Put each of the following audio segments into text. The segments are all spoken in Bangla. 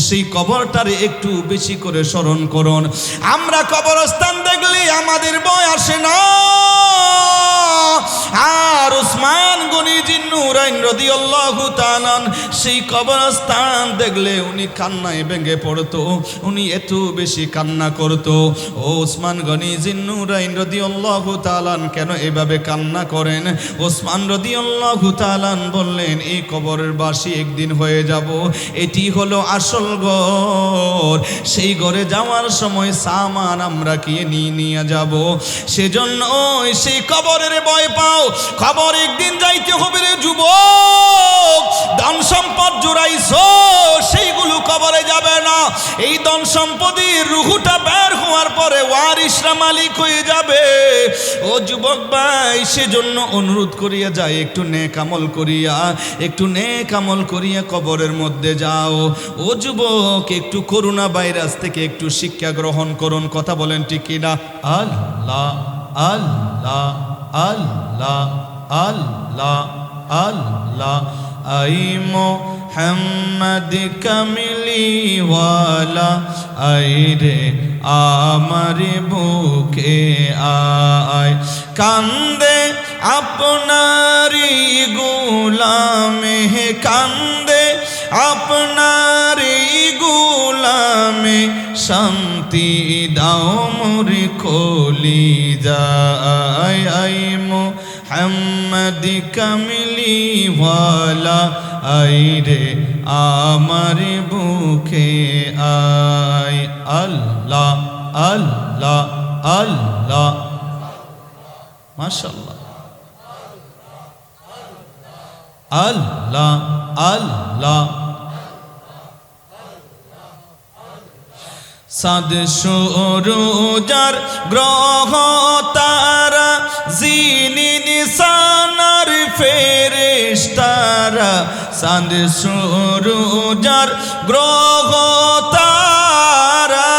সেই কবরটারে একটু বেশি করে স্মরণ করুন। আমরা কবরস্থান দেখলে আমাদের ভয় আসে না। আর উসমান গনি জিন্নুরাইন রাদিয়াল্লাহু তাআলা সেই কবরস্থান দেখলে উনি কান্নায় ভেঙে পড়তো, উনি এত বেশি কান্না করতো। ও উসমান গনি জিন্নুরাইন রাদিয়াল্লাহু তাআলা কেন এভাবে কান্না করেন? উসমান রাদিয়াল্লাহু তাআলা বললেন, এই কবরের বাসী একদিন হয়ে যাব। এটি হলো আসল ঘর, সেই ঘরে যাওয়ার সময় সামান আমরা কি নিয়ে যাব। সেজন্য সেই কবরের ভয় পাও। কবর একদিন যাইতে হবে রে যুবক। ধন সম্পদ জুড়াইছো, সেইগুলো কবরে যাবে না। এই ধন সম্পদের রুহুটা বের হওয়ার পরে ওয়ারিসরা মালিক হয়ে যাবে। ও যুবক ভাই, সেজন্য অনুরোধ করিয়া যায়, একটু নেক আমল করিয়া, একটু নেক আমল করিয়া কবরের মধ্যে যাও। ও যুবক, একটু করোনা ভাইরাস থেকে একটু শিক্ষা গ্রহণ করুন। কথা বলেন ঠিক কিনা? আল্লাহ আল্লাহ আল্লাহ আল্লাহ আল্লাহ। আই মোহাম্মদ কামলিওয়ালা, আই রে আমার বুকে আয়। কান্দে আপনারি গোলামে, কান্দে আপনারি গোলামে, শান্তি দাও মোর কলিজায়। আই মোহাম্মদ কামলিওয়ালা, আই রে আমার বুকে আয়। আল্লাহ আল্লাহ আল্লাহ, মাশাআল্লাহ। আল্লাহ আল্লাহ। সাদ সূরজার গ্রহ তারা, জিনি নিসানার ফেরেশতারা। সাদ সূরজার গ্রহ তারা,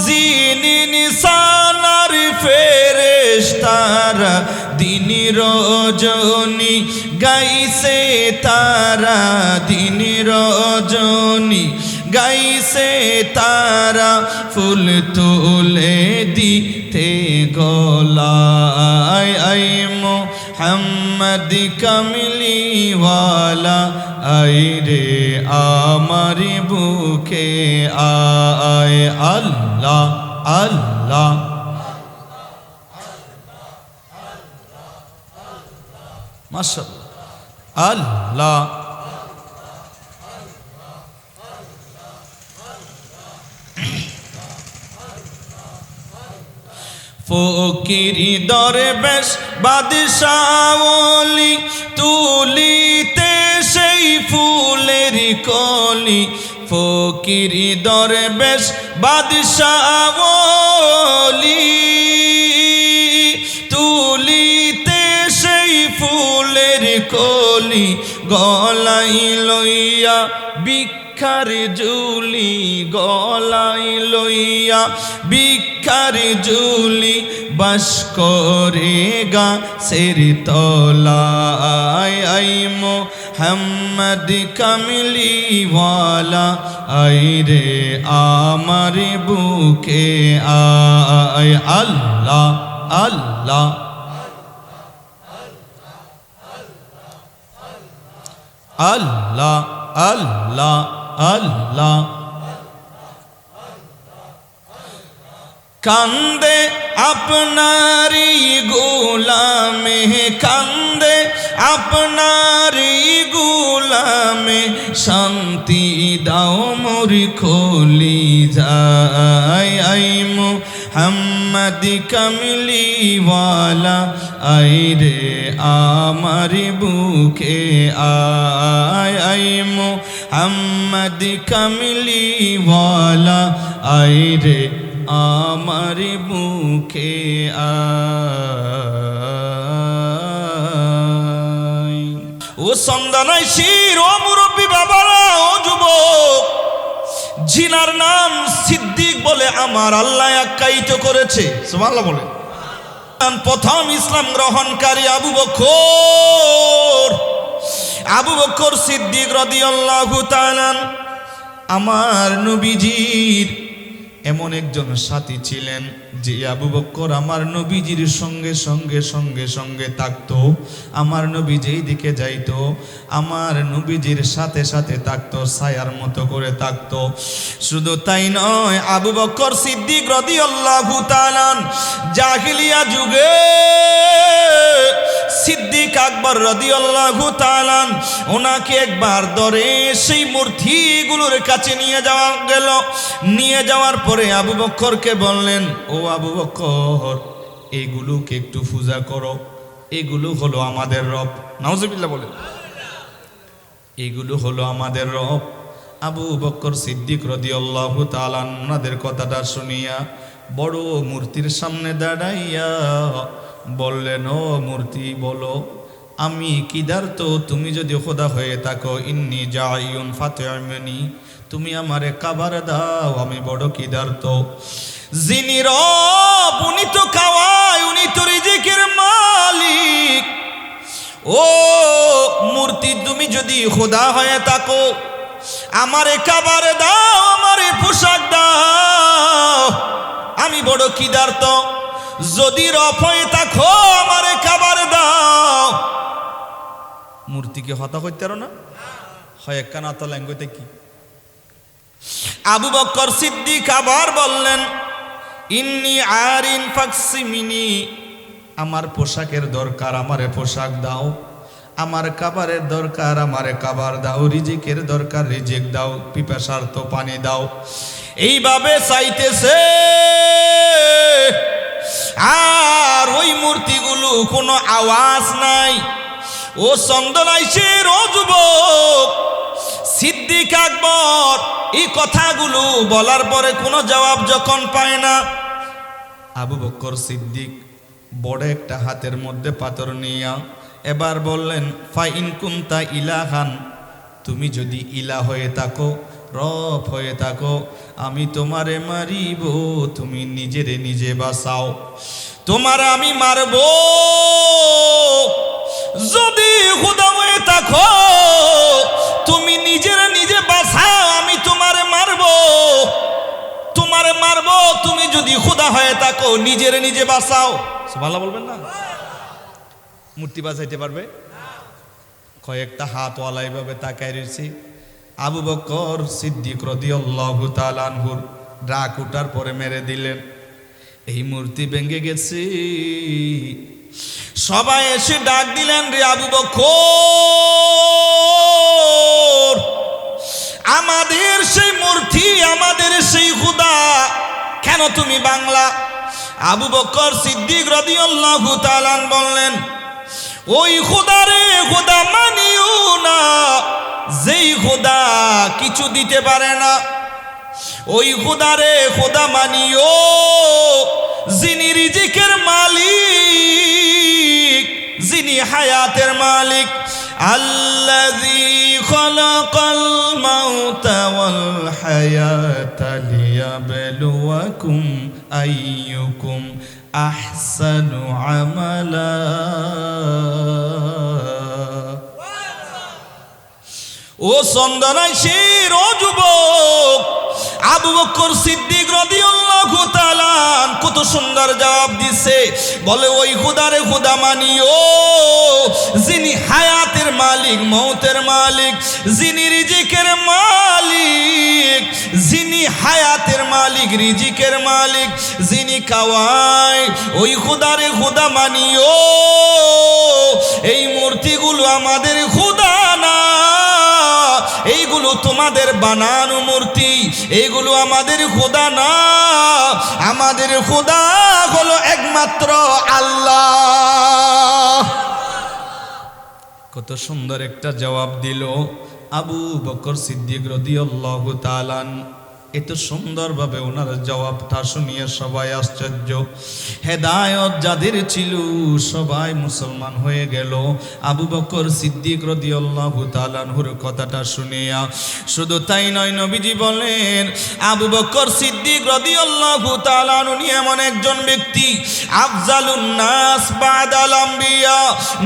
জিনি নিসানার ফেরেশতারা। দিন রজনী গাইছে তারা, দিন রজনী গাইছে তারা। ফুল তুলে দিতে গলায়, আই মোহাম্মদ কামলিওয়ালা, আই রে আমার বুকে আয়। আল্লাহ আল্লাহ। মাশাআল্লাহ। আল্লাহ ফকির দরবেশ বাদশাহ ওলি, তুলিতে সেই ফুলের কলি। ফকির দরবেশ বাদশাহ ওলি, তুলিতে সেই ফুলের কলি। গলাই লইয়া ভিক্ষার ঝুলি, গলাই লইয়া ভিক্ষার ঝুলি। বাস করে গাছের তলায়, আই মোহাম্মদ কামলিওয়ালা, আই রে আমার বুকে আয়। আল্লাহ আল্লাহ। আল্লাহ আল্লাহ আল্লাহ। কান্দে আপনারি গোলামে, কান্দে আপনারি গোলামে, শান্তি দাও মোর কলিজায়। আই মোহাম্মদ কামলিওয়ালা, আই রে আমার বুকে আয়। আই মোহাম্মদ কামলিওয়ালা, আই রে আমার বুকে আয়। ও সন্দানাই শির, ও মুরব্বী বাবারা, ও যুবক, জিনার নাম সিদ্দিক বলে আমার আল্লাহ আখ্যায়িত করেছে। সুবহানাল্লাহ বলে। প্রথম ইসলাম গ্রহণকারী আবু বকর, আবু বকর সিদ্দিক রাদিয়াল্লাহু তাআলা আমার নবীজির এমন একজন সাথী ছিলেন যে আবু বকর আমার নবীজির সঙ্গে সঙ্গে সঙ্গে সঙ্গে থাকতো। আমার নবী যেই দিকে যাইতো আমার নবীজির সাথে সাথে থাকতো, ছায়ার মতো করে থাকতো। শুধু তাই নয়, আবু বকর সিদ্দিক রাদিয়াল্লাহু তাআলা জাহিলিয়া যুগে সিদ্দিক আকবর রাদিয়াল্লাহু তাআলা ওনাকে একবার ধরে সেই মূর্তিগুলোর কাছে নিয়ে যাওয়া গেল। নিয়ে যাওয়ার পরে আবু বকরকে বললেন, ও আবু বকর, এইগুলোকে একটু পূজা করো, এগুলো হলো আমাদের রব। নাউজুবিল্লাহ বলেন, এগুলো হলো আমাদের রব। আবু বকর সিদ্দিক রাদিয়াল্লাহু তাআলা ওনাদের কথাটা শুনিয়া বড় মূর্তির সামনে দাঁড়াইয়া বললেন, ও মূর্তি বলো, আমি কিদার্ত, তুমি যদি খোদা হয়ে থাকো, ইন্নি জাইউন ফাতিউনি, তুমি আমারে খাবার দাও, আমি বড় কিদার্ত। যিনি রব উনি তো খাওয়ায়, উনি তো রিজিকের মালিক। ও মূর্তি, তুমি যদি খোদা হয়ে থাকো, আমারে খাবার দাও, আমারে পোশাক দাও, আমি বড় কিদার্ত। যদি রব হয়ে থাকো, আমারে খাবার দাও। মূর্তিকে হতা করতে পারো না হয় একখানা তো ল্যাঙ্গুয়েজে কি। আবু বকর সিদ্দিক আবার বললেন, ইন্নি আরিন ফাকসিমিনি, আমার পোশাকের দরকার, আমারে পোশাক দাও। আমার খাবারের দরকার, আমারে খাবার দাও। রিজিকের দরকার, রিজিক দাও। পিপাসার তো পানি দাও। এইভাবে চাইতেছে, আর ওই মূর্তিগুলো কোনো আওয়াজ নাই। ও চন্দনাইছে ও যুবক সিদ্দিক আকবর এই কথাগুলো বলার পরে কোনো জবাব যখন পায় না, আবু বকর সিদ্দিক বড় একটা হাতের মধ্যে পাথর নিয়া এবার বললেন, ফাইন কুনতা ইলাহান, তুমি যদি ইলা হয়ে থাকো, রব হয়ে থাকো, আমি তোমারে মারিব, তুমি নিজেরে নিজে বাঁচাও। তোমার আমি মারব। যদি খোদা হয়ে থাকো, তুমি নিজেরে নিজে বাঁচাও, আমি তোমারে মারব। তোমারে মারব, তুমি যদি খোদা হয়ে থাকো, নিজেরে নিজে বাঁচাও। সুবহানাল্লাহ বলবেন না? মূর্তি বাঁচাইতে পারবে? কয়েকটা হাতওয়ালা এইভাবে তাকায় রয়েছে। আবু বকর সিদ্দিক রাদিয়াল্লাহু তাআলা আনহুর রাগ উঠার পরে মেরে দিলেন। এই মূর্তি ভেঙে গেছে। সবাই এসে ডাক দিলেন, রে আবু বকর, আমাদের সেই মূর্তি, আমাদের সেই খোদা কেন তুমি বাংলা? আবু বকর সিদ্দিক রাদিয়াল্লাহু তাআলা বললেন, ওই খোদারে খোদা মানিও না, যেই খোদা কিছু দিতে পারে না। ওই খোদারে খোদা মানিও যিনি রিজিকের মালিক, যিনি হায়াতের মালিক। আল্লাযী খালাকাল মাউতা ওয়াল হায়াতা লিয়াবলুয়াকুম আইয়ুকুম আহসানু আমালা। ও চন্দনাইশের ও যুবক, আবু বকর সিদ্দিক রাদিয়াল্লাহু তাআলা কত সুন্দর জবাব দিছে। বলে, ওই খোদারে খোদা মানিও যিনি হায়াতের মালিক, মৌতের মালিক, যিনি রিজিকের মালিক, যিনি হায়াতের মালিক, রিজিকের মালিক, যিনি খাওয়ায়, ওই খোদারে খোদা মানিও। এই মূর্তিগুলো আমাদের খোদা না, এইগুলো তোমাদের বানানো মূর্তি, এইগুলো আমাদের খোদা না। আমাদের খোদা হলো একমাত্র আল্লাহ। কত সুন্দর একটা জবাব দিল আবু বকর সিদ্দিক রাদিয়াল্লাহু তাআলা। এত সুন্দরভাবে ওনার জবাবটা শুনিয়ে সবাই আশ্চর্য। হেদায়েত যাদের ছিল সবাই মুসলমান হয়ে গেল আবু বকর সিদ্দিক রাদিয়াল্লাহু তাআলা আনহুর কথাটা শুনিয়া। শুধু তাই নয়, নবীজি বলেন আবু বকর সিদ্দিক রাদিয়াল্লাহু তাআলা উনি এমন একজন ব্যক্তি, আফজালুন নাস বাদাল আম্বিয়া।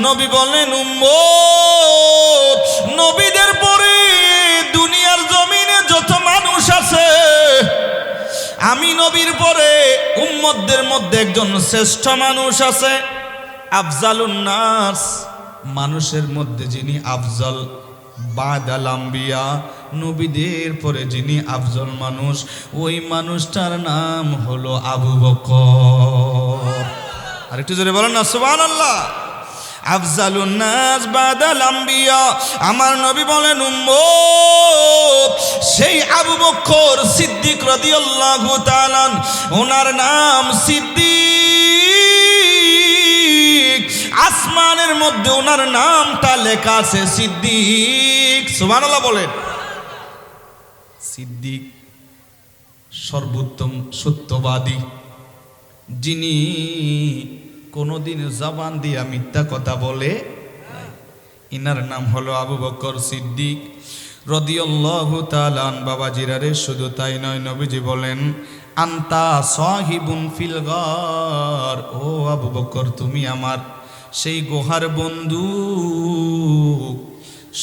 নবী বলেন, উম্মত নবীদের পরে দুনিয়ার জমিনে যত মানুষ আছে, আমি নবীর পরে উম্মতদের মধ্যে একজন শ্রেষ্ঠ মানুষ আছে, আফজালুন নাস, মানুষের মধ্যে যিনি আফজল, বাদাল আম্বিয়া, নবীদের পরে যিনি আফজল মানুষ, ওই মানুষটার নাম হলো আবু বকর। আরেকটু জোরে বলেন না সুবহানাল্লাহ। আফজালুন নাস বাদাল আম্বিয়া, আমার নবী বলেন উম্মত সেই আবু বকর সিদ্দিক রাদিয়াল্লাহু তাআলা, ওনার নাম সিদ্দিক, আসমানের মধ্যে ওনার নামটা লেখা আছে সিদ্দিক। সুবহানাল্লাহ বলেন। সিদ্দিক সর্বোত্তম সত্যবাদী, যিনি কোনদিন জবান দিয়া মিথ্যা কথা বলে, ইনার নাম হলো আবু বকর সিদ্দিক রাদিয়াল্লাহু তাআলা। বাবাজিরা রে, শুধু তাই নয়, নবীজি বলেন আনতা সাহিবুন ফিল গার, ও আবু বকর তুমি আমার সেই গুহার বন্ধু।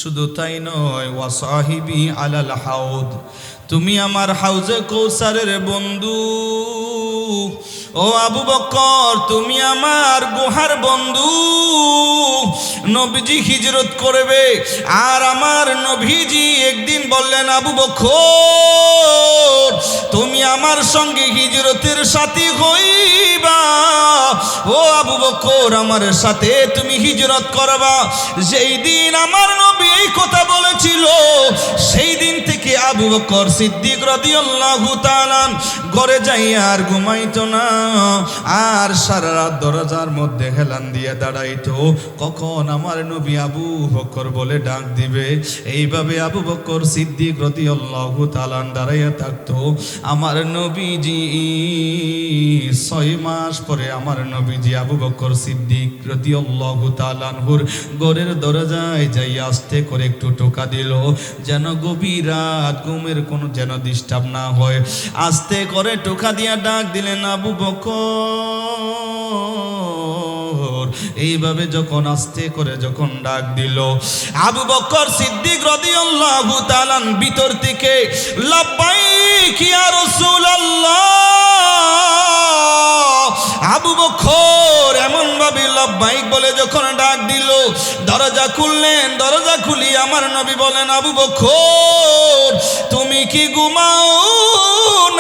শুধু তাই নয়, ওয়া সাহিবি আলাল হাউদ, তুমি আমার হাউজে কৌসারের বন্ধু। ও আবু বকর তুমি আমার গুহার বন্ধু। নবীজি হিজরত করবে, আর আমার নবীজি একদিন বললেন আবু বকর তুমি আমার সঙ্গে হিজরতের সাথী হইবা। ও আবু বকর আমার সাথে তুমি হিজরত করবা। যেই দিন আমার নবী এই কথা বলেছিল, সেই দিন থেকে আবু বকর সিদ্দিক রাদিয়াল্লাহু তাআলা ঘরে যাই আর ঘুমাইতো না, আর সারা রাত দরজার মধ্যে হেলান দিয়ে দাঁড়াইতো, কখন আমার নবী আবু বকর বলে ডাক দিবে। এইভাবে আবু বকর সিদ্দিক রাদিয়াল্লাহু তাআলা দাঁড়াইয়া থাকতো। আমার নবীজি 6 মাস পরে আমার নবীজি আবু বকর সিদ্দিক রাদিয়াল্লাহু তাআলা আনহুর ঘরের দরজায় যাই আস্তে করে একটু টোকা দিল, যেন গভীর রাত ঘুমের কোনো যেন ডিস্টার্ব না হয়। আস্তে করে টোকা দিয়া ডাক দিলেন আবু বকর। এইভাবে যখন আস্তে করে যখন ডাক দিল, আবু বকর সিদ্দিক রাদিয়াল্লাহু তাআলা ভিতর থেকে লাব্বাইক ইয়া রাসূলুল্লাহ, আবু বকর এমন ভাবে লাব্বাইক বলে যখন ডাক দিল, দরজা খুললেন। দরজা খুলি আমার নবী বলেন আবু বকর তুমি কি ঘুমাও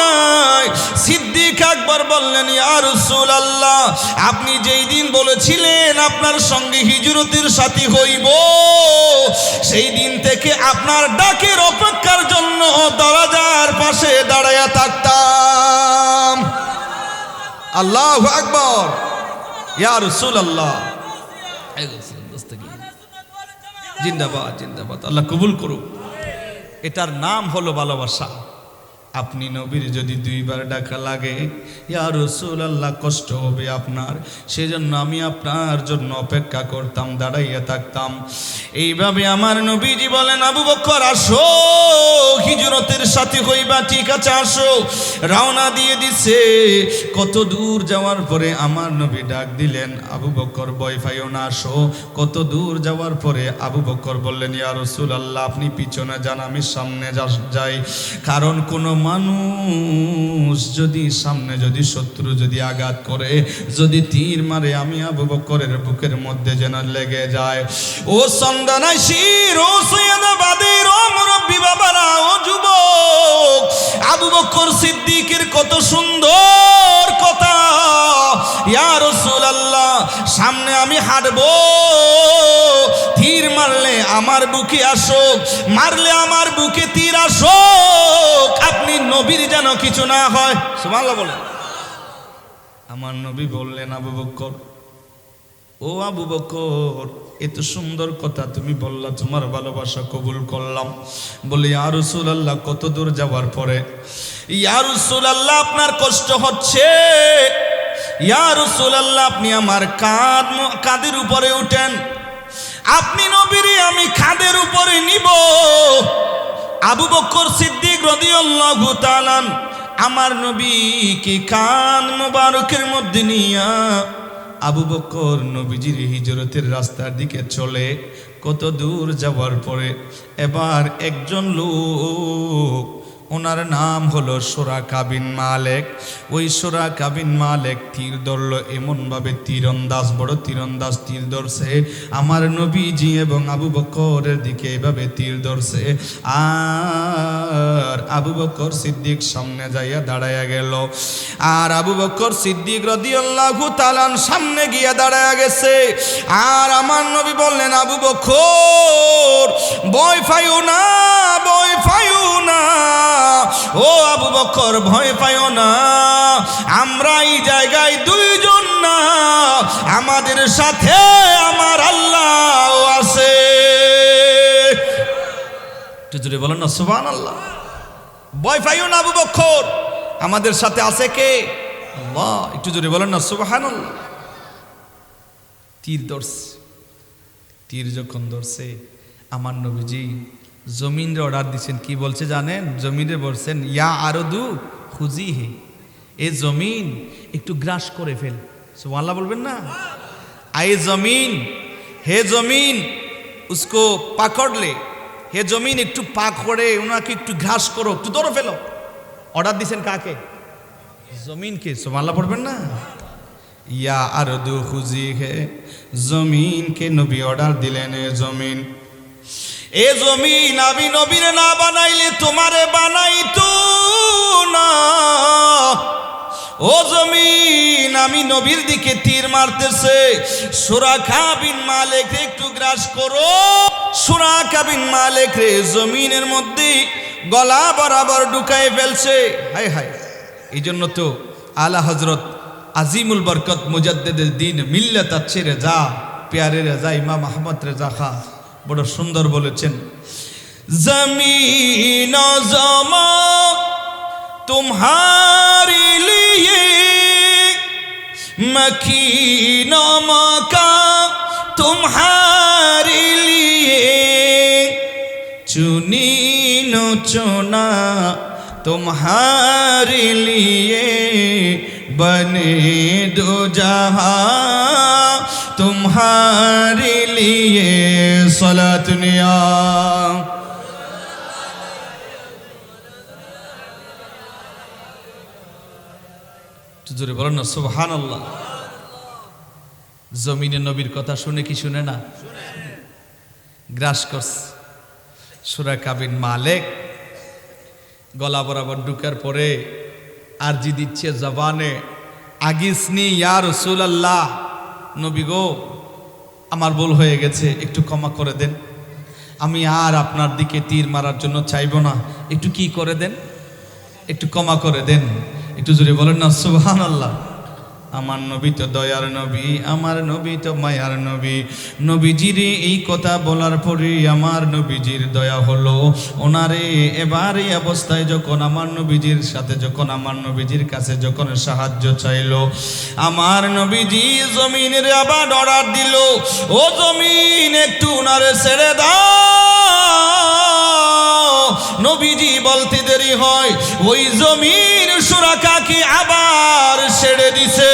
নাই? সিদ্দিক আকবর বললেন ইয়া রাসূলুল্লাহ, আপনি যেই দিন বলেছিলেন আপনার সঙ্গে হিজরতের সাথী হইব, সেই দিন থেকে আপনার ডাকের অপেক্ষার জন্য দরজার পাশে দাঁড়ায়া থাকতাম। আল্লাহু আকবার, ইয়া রাসূলুল্লাহ। জিন্দাবাদ জিন্দাবাদ, আল্লাহ কবুল করুক। এটার নাম হলো ভালোবাসা। আপনি নবীর যদি 2 বার ডাকা লাগে, ইয়া রাসূলুল্লাহ কষ্ট হবে আপনার, সেজন্য আমি আপনার জন্য অপেক্ষা করতাম, দাঁড়াইয়া থাকতাম। এইভাবে আমার নবীজি বলেন আবু বকর আসো, হিজরতের সাথী হইবা, ঠিক আছে আসো। রওনা দিয়ে দিছে। কত দূর যাওয়ার পরে আমার নবী ডাক দিলেন আবু বকর ভয় পাইও না, আসো। কত দূর যাওয়ার পরে আবু বকর বললেন ইয়া রাসূলুল্লাহ আপনি পিছনে যান, আমি সামনে যাই। কারণ কোনো মানুষ যদি সামনে যদি শত্রু যদি আঘাত করে, যদি তীর মারে, আমি আবু বকরের বুকের মধ্যে যেন লেগে যায়। ও সন্দানাশির, ও সৈয়দাবাদের, ও মুরব্বী বাবারা, ও যুবক, আবু বকর সিদ্দিকের কত সুন্দর কথা। ইয়া রাসূলুল্লাহ সামনে আমি হাঁটবো, তীর মারলে আমার বুকে আসুক, মারলে আমার বুকে তীর আসুক, আপনি নবীর যেন কিছু না হয়। সুবহানাল্লাহ বলেন। আমার নবী বললেন আবু বকর, ও আবু বকর এত সুন্দর কথা তুমি বললা, তোমার ভালোবাসা কবুল করলাম। বলে ইয়া রাসূলুল্লাহ কত দূর যাওয়ার পরে? ইয়া রাসূলুল্লাহ আপনার কষ্ট হচ্ছে। ইয়া রাসূলুল্লাহ আপনি আমার কাঁধের উপরে উঠেন, আপনি নবীরে আমি কাঁধের উপরে নিব। আবু বকর সিদ্দিক রাদিয়াল্লাহু তাআলা আমার নবীকে কান মোবারকের মধ্যে নিয়া আবু বকর নবীজির হিজরতের রাস্তার দিকে চলে। কত দূর যাওয়ার পরে এবার একজন লোক, ওনার নাম হলো সুরাকা বিন মালেক। ওই সুরাকা বিন মালেক তীর ধরলো, এমনভাবে তীরন্দাজ, বড় তীরন্দাজ তীর ধরছে আমার নবীজি এবং আবু বকরের দিকে, এভাবে তীর ধরছে। আর আবু বকর সিদ্দিক সামনে যাইয়া দাঁড়াইয়া গেল, আর আবু বকর সিদ্দিক রাদিয়াল্লাহু তাআলা সামনে গিয়া দাঁড়াইয়া গেছে। আর আমার নবী বললেন, আবু বকর ভয় পাইও না, ভয় পাইও না, ও আবু বকর ভয় পাইও না, আমরা এই জায়গায় দুইজন না, আমাদের সাথে আমার আল্লাহ আছে। একটু জোরে বলেন না সুবহানাল্লাহ। ভয় পাইও না আবু বকর, আমাদের সাথে আছে কে? আল্লাহ। একটু জোরে বলেন না সুবহানাল্লাহ। তীর ধরছে, তীর যখন ধরছে আমার নবীজি জমিনরে অর্ডার দিচ্ছেন, কি বলছে জানেন? জমিনে বলছেন, ইয়া আরদু খুজি হে, এ জমিন একটু গ্রাস করে ফেল। সুবহানাল্লাহ বলবেন না? আয়ে জমিন, হে জমিন উসকো পাকড় লে, হে জমিন একটু পাক করে ওনাকে একটু ঘাস করো, একটু ধরে ফেলো। অর্ডার দিচ্ছেন কাকে? জমিনকে। সুবহানাল্লাহ পড়বেন না? ইয়া আরদু খুজি হে, জমিনকে নবী অর্ডার দিলেন, এ জমিন, এ জমিন আমি নবীরে না বানাইলে তোমারে বানাইতো না। ও জমিন আমি নবীর দিকে তীর মারতেছে, সুরাকা বিন মালিক একটু গ্রাস করো। সুরাকা বিন মালিক রে জমিনের মধ্যে গলা বরাবর ঢুকায় ফেলছে। হায় হায়, এই জন্য তো আলা হযরত আজিমুল বরকত মুজাদ্দিদুদ দ্বীন মিল্লাত আচ্ছে রেজা, প্যারে রেজা ইমাম আহমদ রেজা খান বড় সুন্দর বলেছেন, জমিন ও জমা तुम्हारे लिए, मकीन मका तुम्हारे लिए, चुनी नो चुना तुम्हारे लिए, बने दो जहां तुम्हारे लिए, सलात निया। জোরে বলেন না সুবহানাল্লাহ। জমিনে নবীর কথা শুনে কি শুনে না? গ্রাস করছে। সুরাকা বিন মালিক গলা বরাবর ঢুকার পরে আরজি দিচ্ছে জবানে, আগিসনি ইয়া রাসূলুল্লাহ, নবী গো আমার ভুল হয়ে গেছে, একটু ক্ষমা করে দেন, আমি আর আপনার দিকে তীর মারার জন্য চাইব না, একটু কি করে দেন, একটু ক্ষমা করে দেন। একটু জোরে বলেন না সুবহানাল্লাহ। আমার নবী তো দয়ার নবী, আমার নবী তো মায়ার নবী। নবীজির এই কথা বলার পরে আমার নবীজির দয়া হলো। ওনারে এবার এই অবস্থায় যখন আমার নবীজির সাথে, যখন আমার নবীজির কাছে যখন সাহায্য চাইলো, আমার নবীজি জমিনের আবার অর্ডার দিল, ও জমিন একটু ওনারে ছেড়ে দাও। নবীজি বলতে দেরি হয়, ওই জমিন সুরাকাকে আবার ছেড়ে দিছে।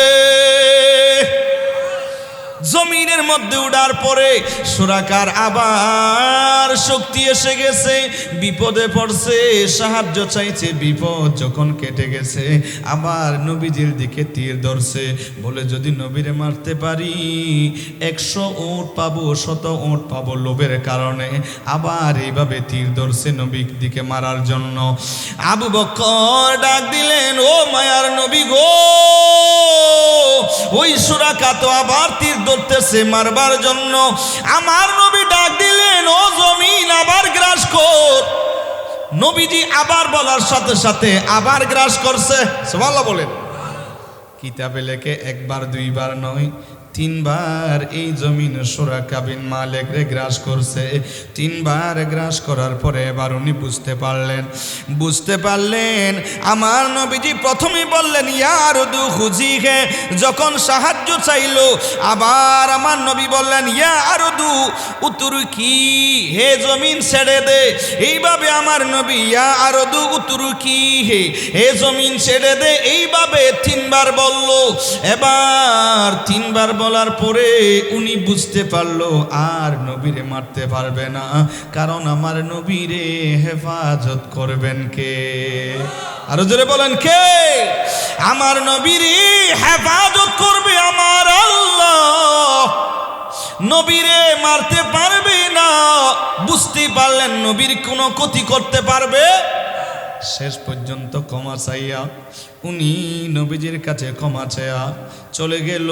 জমিনের মধ্যে উঠার পরে সুরাকার আবার শক্তি এসে গেছে, বিপদে পড়ছে, সাহায্য চাইছে, বিপদ যখন কেটে গেছে আবার নবীজির দিকে তীর ধরছে, বলে যদি নবীরে মারতে পারি 100 উট পাবো, 100 উট পাবো। লোভের কারণে আবার এইভাবে তীর ধরছে নবীর দিকে মারার জন্য। আবু বকর ডাক দিলেন, ও মায়ার নবী গো, ওই সুরাকা তো আবার তীর ধরতেছে মারবার জন্য। আমার নবী ডাক দিলেন, ও জমিন আবার গ্রাস কর। নবীজি আবার বলার সাথে সাথে আবার গ্রাস করছে। সুবহানাল্লাহ বলেন। কিতাবে লেখে একবার দুইবার নয়, 3 বার এই জমিন সুরাকা বিন মালিক রে গ্রাস করছে। 3 বার গ্রাস করার পরে এবার উনি বুঝতে পারলেন। আমার নবীজি প্রথমে বললেন ইয়া আরদু খুজি হে, যখন সাহায্য চাইলো আবার আমার নবী বললেন ইয়া আরদু উতুরকি, হে জমিন ছেড়ে দে। এইভাবে আমার নবী ইয়া আরদু উতুরকি হে, হে জমিন ছেড়ে দে, এইভাবে 3 বার বলল। এবার 3 বার বলার পরে উনি বুঝতে পারলো আর নবীরে মারতে পারবে না, কারণ আমার নবীরে হেফাজত করবেন কে? আরো জোরে বলেন কে? আমার নবীরে হেফাজত করবে আমার আল্লাহ। নবীরে মারতে পারবে না, বুঝতে পারলেন নবীর কোনো ক্ষতি করতে পারবে। শেষ পর্যন্ত ক্ষমা চাইয়া উনি নবীজির কাছে ক্ষমা চাইয়া চলে গেল।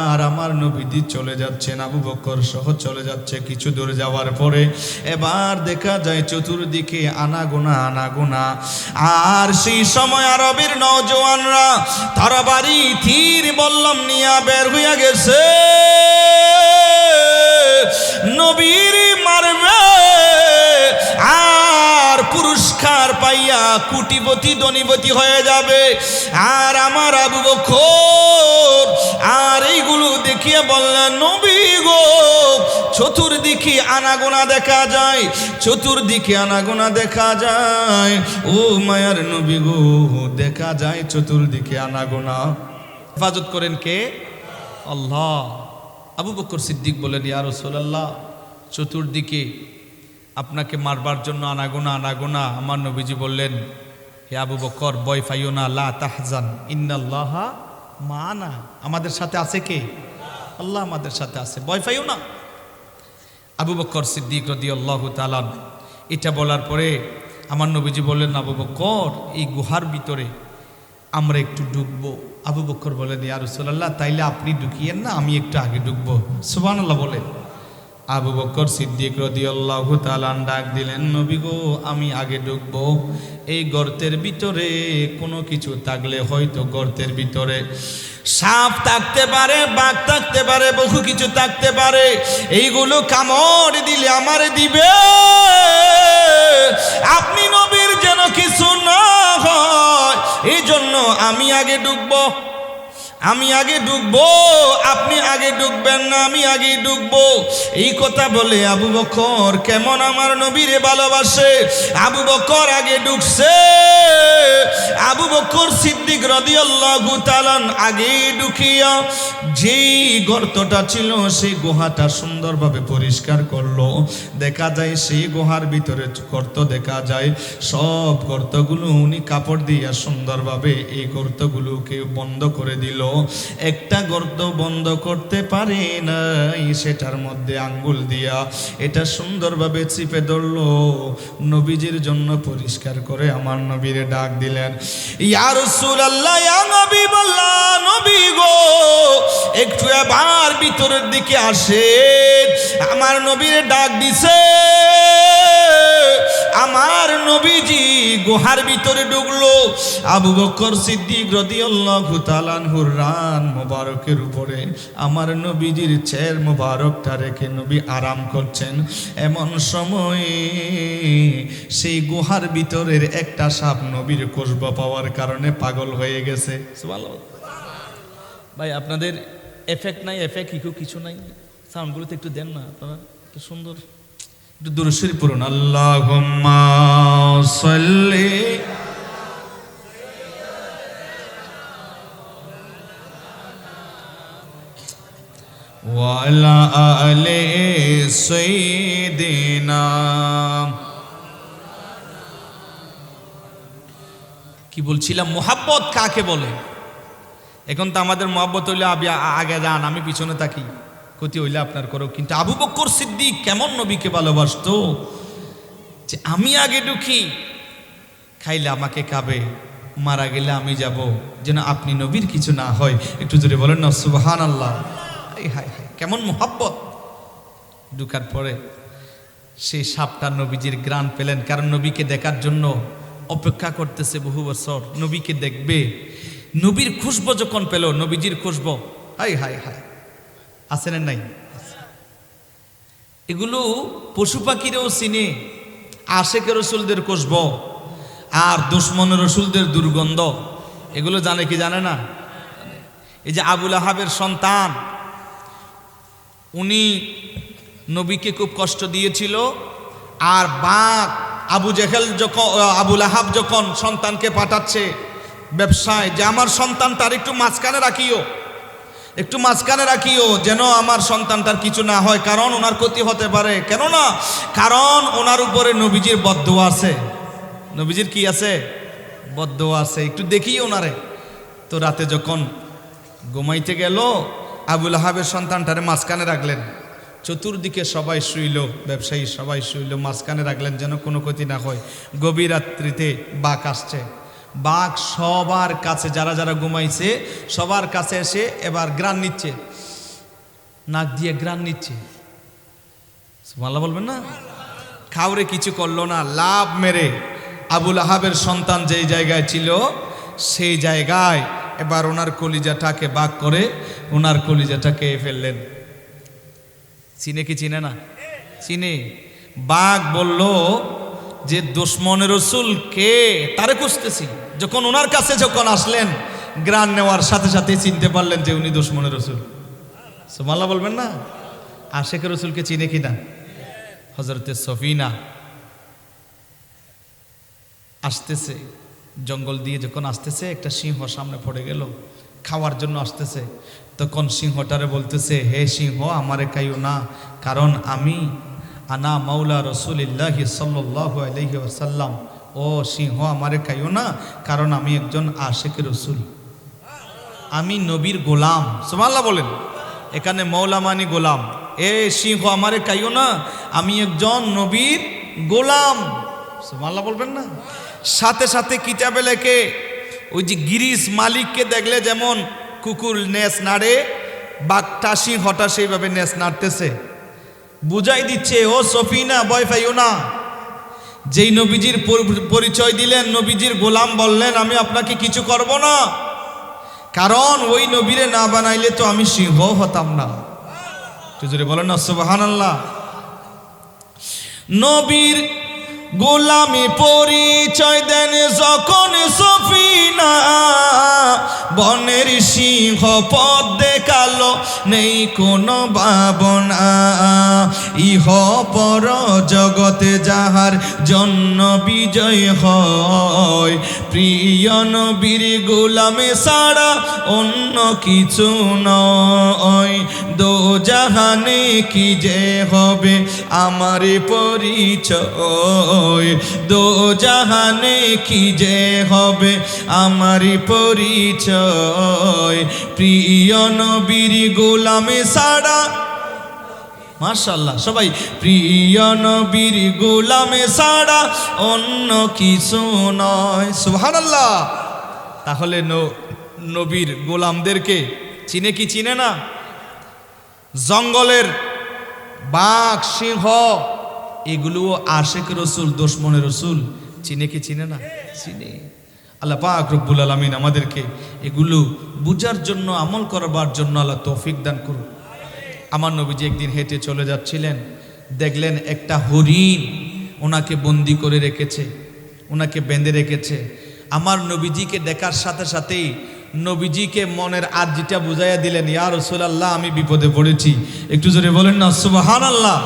আর আমার নবীজি চলে যাচ্ছেন, আবু বকর সহ চলে যাচ্ছে। কিছু দূর যাওয়ার পরে এবার দেখা যায় চতুর্দিকে আনাগোনা আনাগোনা। আর সেই সময় আরবের নওজওয়ানরা তরবারি তীর বল্লম নিয়ে বের হইয়া গেছে, নবীর মারবে আর পুরস্কার পাইয়া কোটিপতি ধনীপতি হয়ে যাবে। আর আমার আবু বকর আর এইগুলো দেখিয়ে বললেন, নবী গো, চতুর্দিকে আনাগোনা দেখা যায়, চতুর্দিকে আনাগোনা দেখা যায়। ও মায়ার নবী গো, দেখা যায় চতুর্দিকে আনাগোনা। হেফাজত করেন কে? আল্লাহ। আবু বকর সিদ্দিক বলেন, ইয়া রাসূলুল্লাহ, চতুর্দিকে আপনাকে মারবার জন্য আনাগোনা আনাগোনা। আমার নবীজি বললেন, হে আবু বকর, ভয় পাইও না, লা তাহজান ইন্নাল্লাহা মা'ানা। আমাদের সাথে আছে কে? আল্লাহ আমাদের সাথে আছে, ভয় পাইও না। আবু বকর সিদ্দিক রাদিয়াল্লাহু তাআলা এটা বলার পরে আমার নবীজি বললেন, আবু বকর, এই গুহার ভিতরে আমরা একটু ঢুকবো। আবু বকর বলেন, ইয়া রাসূলুল্লাহ, তাইলে আপনি ঢুকিয়েন না, আমি একটু আগে ঢুকবো। সুবহানাল্লাহ বলেন। আবু বকর সিদ্দিক রাদিয়াল্লাহু তাআলা ডাক দিলেন, নবী গো, আমি আগে ঢুকবো। এই গর্তের ভিতরে কোনো কিছু থাকলে হয়তো গর্তের ভিতরে সাপ থাকতে পারে, বাঘ থাকতে পারে, বহু কিছু থাকতে পারে। এইগুলো কামড় দিলে আমারে দিবে। আপনি নবীর যেন কিছু না হয়, এই জন্য আমি আগে ঢুকবো, আমি আগে ঢুকবো, আপনি আগে ঢুকবেন না, আমি আগে ঢুকবো। এই কথা বলে আবু বকর কেমন আমার নবীরে ভালোবাসে, আবু বকর আগে ঢুকছে। আবু বকর সিদ্দিক রাদিয়াল্লাহু তাআলা আগে ঢুকিয়া যেই গর্তটা ছিল সেই গুহাটা সুন্দরভাবে পরিষ্কার করলো। দেখা যায় সেই গুহার ভিতরে গর্ত দেখা যায়, সব গর্তগুলো উনি কাপড় দিয়া সুন্দরভাবে এই গর্তগুলোকে বন্ধ করে দিল। একটা গর্ত বন্ধ করতে পারে নাই, সেটার মধ্যে আঙ্গুল দিয়া এটা সুন্দরভাবে চিপে ধরলো। নবীজির জন্য পরিষ্কার করে আমার নবীরে ডাক দিলেন, ইয়া রাসূলুল্লাহ, ইয়া হাবিবাল্লাহ, নবী গো, একটু এবার ভিতরের দিকে আসেন। আমার নবীরে ডাক দিছে। আমার নবীজি গুহার ভিতরে ঢুকলো। আবু বকর সিদ্দিক রাদিয়াল্লাহু তাআলা আনহুর রান মোবারকের উপরে আমার নবীজির চের মোবারকটা রেখে নবী আরাম করছেন। এমন সময়ে সেই গুহার ভিতরের একটা সাপ নবীর খুশবু পাওয়ার কারণে পাগল হয়ে গেছে। সুবহানাল্লাহ। ভাই, আপনাদের এফেক্ট নাই, এফেক্ট কিছু নাই, সাউন্ডগুলোতে একটু দেন না আপনারা, একটু সুন্দর একটু দুরূদ শরীফ পড়ুন। আল্লাহুম্মা সাল্লি ওয়া আলা আলি সাইয়্যিদিনা। কি বলছিলাম, মোহাব্বত কাকে বলে? এখন তো আমাদের মোহাব্বত হইলে আপনি আগে যান, আমি পিছনে থাকি, ক্ষতি হইলে আপনার করো। কিন্তু আবু বকর সিদ্দিক কেমন নবীকে ভালোবাসতো যে আমি আগে ঢুকি, খাইলে আমাকে খাবে, মারা গেলে আমি যাব, যেন আপনি নবীর কিছু না হয়। একটু জোরে বলেন না সুবহানাল্লাহ। হায় হায়, কেমন মোহাব্বত। ঢুকার পরে সেই সাপটা নবীজির গ্রাণ পেলেন, কারণ নবীকে দেখার জন্য অপেক্ষা করতেছে বহু বছর, নবীকে দেখবে। নবীর খুশবু যখন পেল, নবীজির খুশবু, হায় হায় হায়, আছেন নাই? এগুলো পশু পাখিরাও চিনে, আশেকের রসুলদের খুশবু আর দুশমনের রসুলদের দুর্গন্ধ, এগুলো জানে কি জানে না? এই যে আবুল আহাবের সন্তান, উনি নবীকে খুব কষ্ট দিয়েছিল। আর বাঘ আবু জেহেল যখন, আবুল আহাব যখন সন্তানকে পাঠাচ্ছে ব্যবসায়, যে আমার সন্তান তার একটু মাঝখানে রাখিও, একটু মাঝখানে রাখিও, যেন আমার সন্তানটার কিছু না হয়, কারণ ওনার ক্ষতি হতে পারে। কেন না? কারণ ওনার উপরে নবীজির বদদোয়া আছে। নবীজির কি আছে? বদদোয়া আছে। একটু দেখি ওনারে। তো রাতে যখন ঘুমাইতে গেল, আবুল আহাবের সন্তানটারে মাঝখানে রাখলেন। চতুর্দিকে সবাই শুইল, ব্যবসায়ী সবাই শুইল, মাঝখানে রাখলেন যেন কোনো ক্ষতি না হয়। গভীর রাত্রিতে বাঘ আসছে। বাঘ সবার কাছে, যারা যারা ঘুমাইছে সবার কাছে এসে এবার গ্রান নিচ্ছে, নাক দিয়ে গ্রান নিচ্ছে। সুবহানাল্লাহ বলবেন না? কাউরে কিছু করলো না, লাভ মেরে আবুল আহাবের সন্তান যেই জায়গায় ছিল সেই জায়গায় এবার ওনার কলিজাটাকে বাঘ করে ওনার কলিজাটাকে ফেললেন। চিনে কি চিনে না? চিনে। বাঘ বলল যে দুশমনের রসুল কে, তারে খুঁজতেছি। যখন ওনার কাছে যখন আসলেন, গ্রান নেওয়ার সাথে সাথে চিনতে পারলেন যে উনি দুশমনের রসুল। সুবহানাল্লাহ বলবেন না? আশেকের রসুলকে চিনে কিনা? হযরতে সফিনা আসতেছে, জঙ্গল দিয়ে যখন আসতেছে, একটা সিংহ সামনে পড়ে গেল, খাওয়ার জন্য আসতেছে। তখন সিংহটারে বলতেছে, হে সিংহ, আমারে খাইও না, কারণ আমি আনা মাওলা রাসূলিল্লাহি সাল্লাল্লাহু আলাইহি ওয়াসাল্লাম। ও সিংহ, আমারে খাইও না, কারণ আমি একজন আশিকের রসুল, আমি নবীর গোলাম। সুবহানাল্লাহ বলেন। এখানে মৌলা মানি গোলাম। এ সিংহ, আমারে খাইও না, আমি একজন নবীর গোলাম। সুবহানাল্লাহ বলবেন না? সাথে সাথে কিতাবে লেখে, ওই যে গিরিশ মালিককে দেখলে যেমন কুকুর নেস নাড়ে, বাঘটা সিংহটা সেইভাবে নেস নাড়তেছে, বুঝাই দিচ্ছে, ও সফিনা, ভয় পাইও না। যেই নবীজির পরিচয় দিলেন, নবীজির গোলাম বললেন, আমি আপনাকে কিছু করব না, কারণ ওই নবীরে না বানাইলে তো আমি সিংহ হতাম না। জোরে বলেন না সুবহানাল্লাহ। নবীর গোলামি পরিচয় দেন যখন সফিনা, বনের সিংহ পথ দেখালো, নেই কোনো ভাবনা। ইহ পর জগতে যাহার জন্য বিজয় হয়, প্রিয় নবীর গোলামে ছাড়া অন্য কিছু নয়। দো জাহানে কি যে হবে আমার পরিচয়, দো জাহানে কি যে হবে আমার পরিচয়, প্রিয় নবীর গোলামে ছাড়া। মাশাআল্লাহ সবাই, প্রিয় নবীর গোলামে ছাড়া অন্য কিছু নয়। সুবহানাল্লাহ। তাহলে নবীর গোলামদেরকে চিনে কি চিনে না? জঙ্গলের বাঘ, সিংহ, এগুলোও আশিক রসুল, দুশমনের রসুল, চিনে কি চিনে না? চিনে। আল্লাহ পাক রব্বুল আলামিন আমাদেরকে এগুলো বুঝার জন্য, আমল করবার জন্য আল্লাহ তৌফিক দান করুন। আমার নবীজি একদিন হেঁটে চলে যাচ্ছিলেন, দেখলেন একটা হরিণ ওনাকে বন্দি করে রেখেছে, ওনাকে বেঁধে রেখেছে। আমার নবীজিকে দেখার সাথে সাথেই নবীজিকে মনের আরজিটা বুঝাইয়া দিলেন, ইয়া রাসূলুল্লাহ, আমি বিপদে পড়েছি। একটু জোরে বলেন না সুবহানাল্লাহ।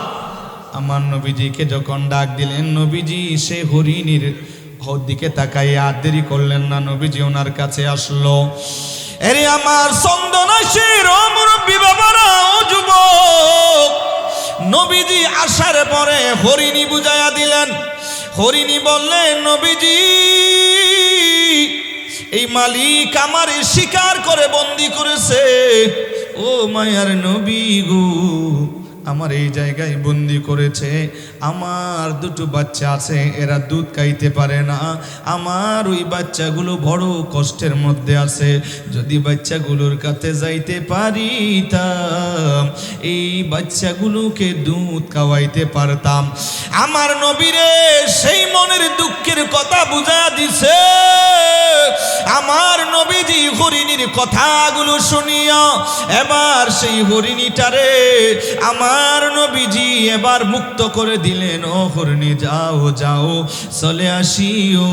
আমার নবীজিকে যখন ডাক দিলেন, নবীজি সে হরিণীর দিকে তাকাইয়া আর দেরি করলেন না, নবীজি ওনার কাছে আসলো। এরে আমার চন্দনাশীর ও মুরব্বী বাবারা, ও যুবক, নবীজি আসার পরে হরিণী বুঝাইয়া দিলেন। হরিণী বললেন, নবীজি, এই মালিক আমার শিকার করে বন্দি করেছে। ও মায়ার নবী গো, আমার এই জায়গায় বন্দি করেছে। আমার দুটো বাচ্চা আছে, এরা দুধ খাইতে পারে না। আমার ওই বাচ্চাগুলো বড় কষ্টের মধ্যে আছে। যদি বাচ্চাগুলোর কাছে যাইতে পারিতাম, এই বাচ্চাগুলোকে দুধ খাওয়াইতে পারতাম। আমার নবীরে সেই মনের দুঃখের কথা বুঝা দিছে। আমার নবীজি হরিণীর কথাগুলো শুনিয়া এবার সেই হরিণীটারে আমার নবীজি এবার মুক্ত করে দিলেন। ও হরিণী, যাও যাও, চলে আসিও,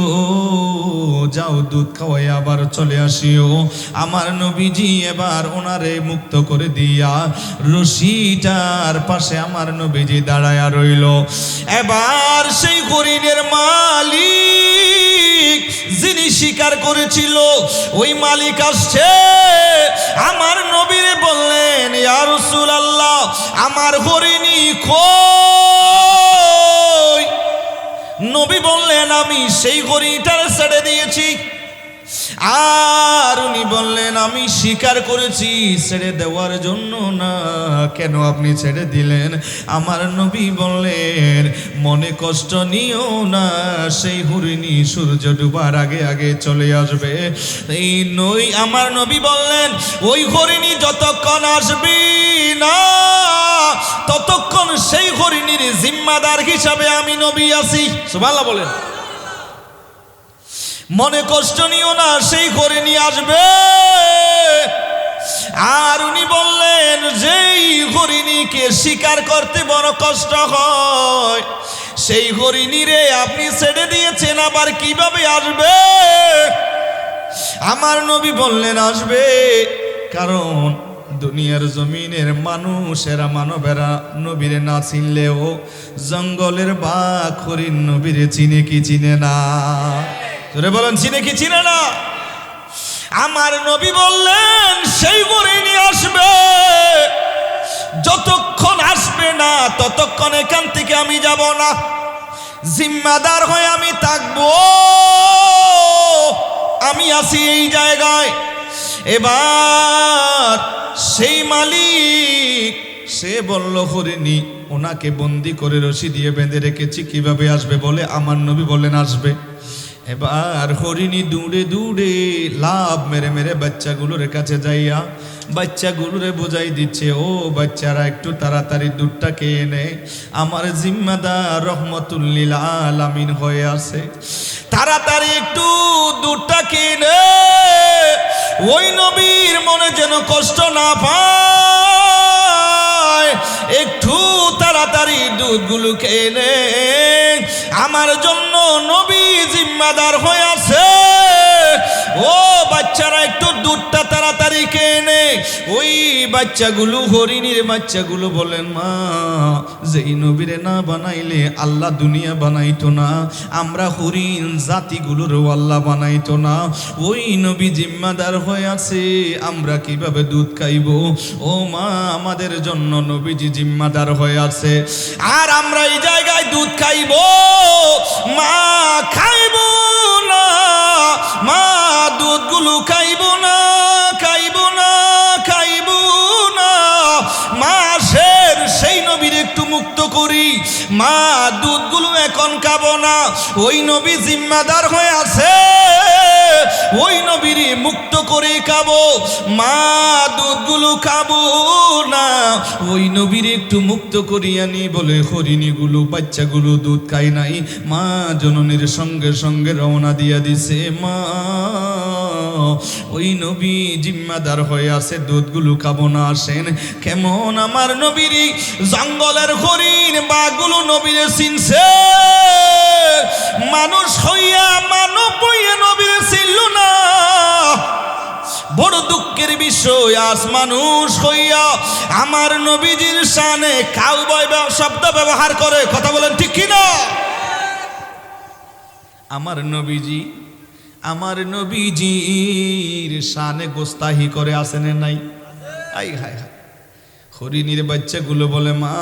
যাও দুধ খাওয়াই আবার চলে আসিও। আমার নবীজি এবার ওনারে মুক্ত করে দিয়া রশিটার পাশে আমার নবীজি দাঁড়ায়া রইল। এবার সেই হরিণের মালিক যিনি শিকার করেছিল, ওই মালিক আসছে। আমার নবীরে বললেন, ইয়া রাসূলুল্লাহ, আমার হরিণী কই? নবী বললেন, আমি সেই হরিণীটারে ছেড়ে দিয়েছি। আর উনি বললেন, আমি স্বীকার করেছি, ছেড়ে দেওয়ার জন্য না। কেন আপনি ছেড়ে দিলেন? আমার নবী বললেন, মনে কষ্ট নিও না, সেই হরিণী সূর্য ডুবার আগে আগে চলে আসবে। এই নই আমার নবী বললেন, ওই হরিণী যতক্ষণ আসবে না ততক্ষণ সেই হরিণীর জিম্মাদার হিসাবে আমি নবী আছি। সুবহানাল্লাহ বলেন। মনে কষ্ট নিও না, সেই হরিণী আসবে। আর উনি বললেন, যেই হরিণীকে শিকার করতে বড় কষ্ট হয়, সেই হরিণীরে আপনি ছেড়ে দিয়েছেন, আবার কিভাবে আসবে? আমার নবী বললেন, আসবে, কারণ দুনিয়ার জমিনের মানুষেরা, মানবেরা নবীরে না চিনলেও জঙ্গলের বাঘ হরিণ নবীরে চিনে কি চিনে না? তোরে বলেন, চিনে কি চিনে না? আমার নবী বললেন, সেই হরিণী আসবে, যতক্ষণ আসবে না ততক্ষণ এখান থেকে আমি যাব না, জিম্মাদার হয়ে আমি থাকবো, আমি আছি এই জায়গায়। এবার সেই মালিক সে বলল, হরিণী ওনাকে বন্দি করে রশি দিয়ে বেঁধে রেখেছি, কিভাবে আসবে? বলে আমার নবী বললেন, আসবে। এবার হরিণী দূরে দূরে লাভ মেরে মেরে বাচ্চাগুলোর কাছে যাইয়া বাচ্চাগুলোরে বোঝাই দিচ্ছে, ও বাচ্চারা, একটু তাড়াতাড়ি দুধটা খেয়ে নে, আমার জিম্মাদার রহমতুল লিল আলামিন হয়ে আছে, তাড়াতাড়ি একটু দুধটা খেয়ে নে। ওই নবীর মনে যেন কষ্ট না পায়, একটু তাড়াতাড়ি দুধগুলো খেয়ে নে, আমার জন্য নবী জিম্মাদার হয়ে আছে। ও বাচ্চারা, একটু দুধটা তাড়াতাড়ি খেয়ে নে। ওই বাচ্চাগুলো, হরিণীর বাচ্চাগুলো বলেন, মা, যেই নবীরে না বানাইলে আল্লাহ দুনিয়া বানাইতো না, আমরা হরিণ জাতিগুলোরও আল্লাহ বানাইতো না, ওই নবী জিম্মাদার হয়ে আছে, আমরা কিভাবে দুধ খাইব? ও মা, আমাদের জন্য নবীজি জিম্মাদার হয়ে আছে, আর আমরা এই জায়গায় দুধ খাইব? মা, খাইব না, মা, দুধগুলো খাইব না, খাইব না, খাইব না। মাসের সেই নবীর একটু মুক্ত করি, মা, দুধগুলো এখন খাবো না, ওই নবী জিম্মাদার হয়ে আছে, ওই নবীর মুক্ত করে খাবো, মা, দুধগুলো খাবো না, ওই নবীর একটু মুক্ত করিয়া নি। বলে হরিণীগুলো, বাচ্চাগুলো দুধ খায় নাই, মা জননীর সঙ্গে সঙ্গে রওনা দিয়া দিছে। মা, ওই নবী জিম্মাদার হয়ে আছে, দুধগুলো খাবো না। আসেন, কেমন আমার নবীর জঙ্গলের হরিণ বাঘগুলো নবীরে চিনছে, মানুষ হইয়া মানব হইয়া নবীরে চিনল না। বড় দুঃখের বিষয়, আজ মানুষ হইয়া আমার নবীজির শানে কাউবয় শব্দ ব্যবহার করে। কথা বলেন ঠিক কিনা? আমার নবীজি, আমার নবীজির শানে গোস্তাহি করে আসেন নাই? আই হায় হায়। হরিণীর বাচ্চাগুলো বলে, মা,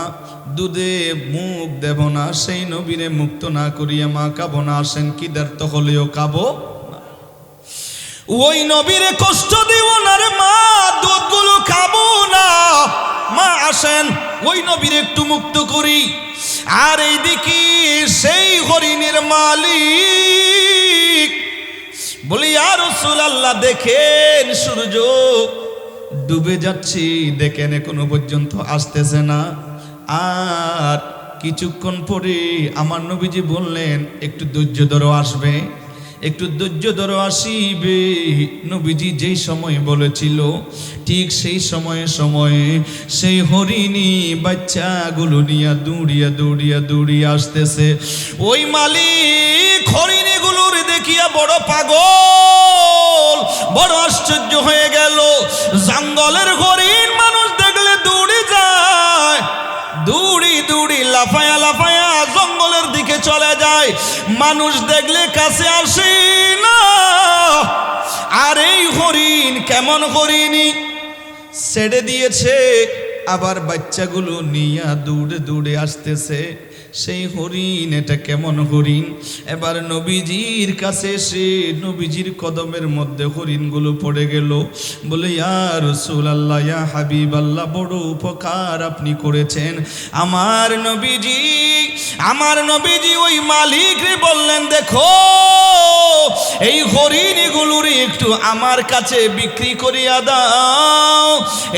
দুধে মুখ দেব না, সেই নবীরে মুক্ত না করিয়া মা খাবো না। আসেন, কি দার্থ হলেও খাবো, ওই নবীরে কষ্ট দিব না রে মা, দুধগুলো খাবো না। মা, আসেন, ওই নবীরে একটু মুক্ত করি। আর এইদিকে সেই হরিণের মালিক বলি, ইয়া রাসূলুল্লাহ, দেখেন সূর্য ডুবে যাচ্ছি, দেখেন এখনো পর্যন্ত আসতেছে না। আর কিছুক্ষণ পরে আমার নবীজি বললেন, একটু ধৈর্য ধরো, আসবে, একটু ধৈর্য ধরো, আসিবে। নবীজি যেই সময় বলেছিল, ঠিক সেই সময়ে সেই হরিণী বাচ্চাগুলো নিয়ে দৌড়িয়া দৌড়িয়া দৌড়িয়ে আসতেছে। ওই মালিক হরিণীগুলোর দেখিয়া বড় পাগল, বড় আশ্চর্য হয়ে গেল। জঙ্গলের হরিণ মানুষ দেখলে দৌড়ে যায়, দৌড়ি দৌড়ি লাফায়া লাফায়া জঙ্গলের দিকে চলে যায়, মানুষ দেখলে কাছে আসে না। আর এই হরিণ কেমন হরিণী, ছেড়ে দিয়েছে, আবার বাচ্চাগুলো নিয়ে দৌড়ে দৌড়ে আসতেছে। সেই হরিণ, এটা কেমন হরিণ? এবার নবীজির কাছে এসে নবীজির কদমের মধ্যে হরিণগুলো পড়ে গেল। বলে, ইয়া রাসূলুল্লাহ, ইয়া হাবিবাল্লাহ, বড় উপকার আপনি করেছেন। আমার নবীজি ওই মালিকরে বললেন, দেখো এই হরিণগুলোর একটু আমার কাছে বিক্রি করিয়া দাও,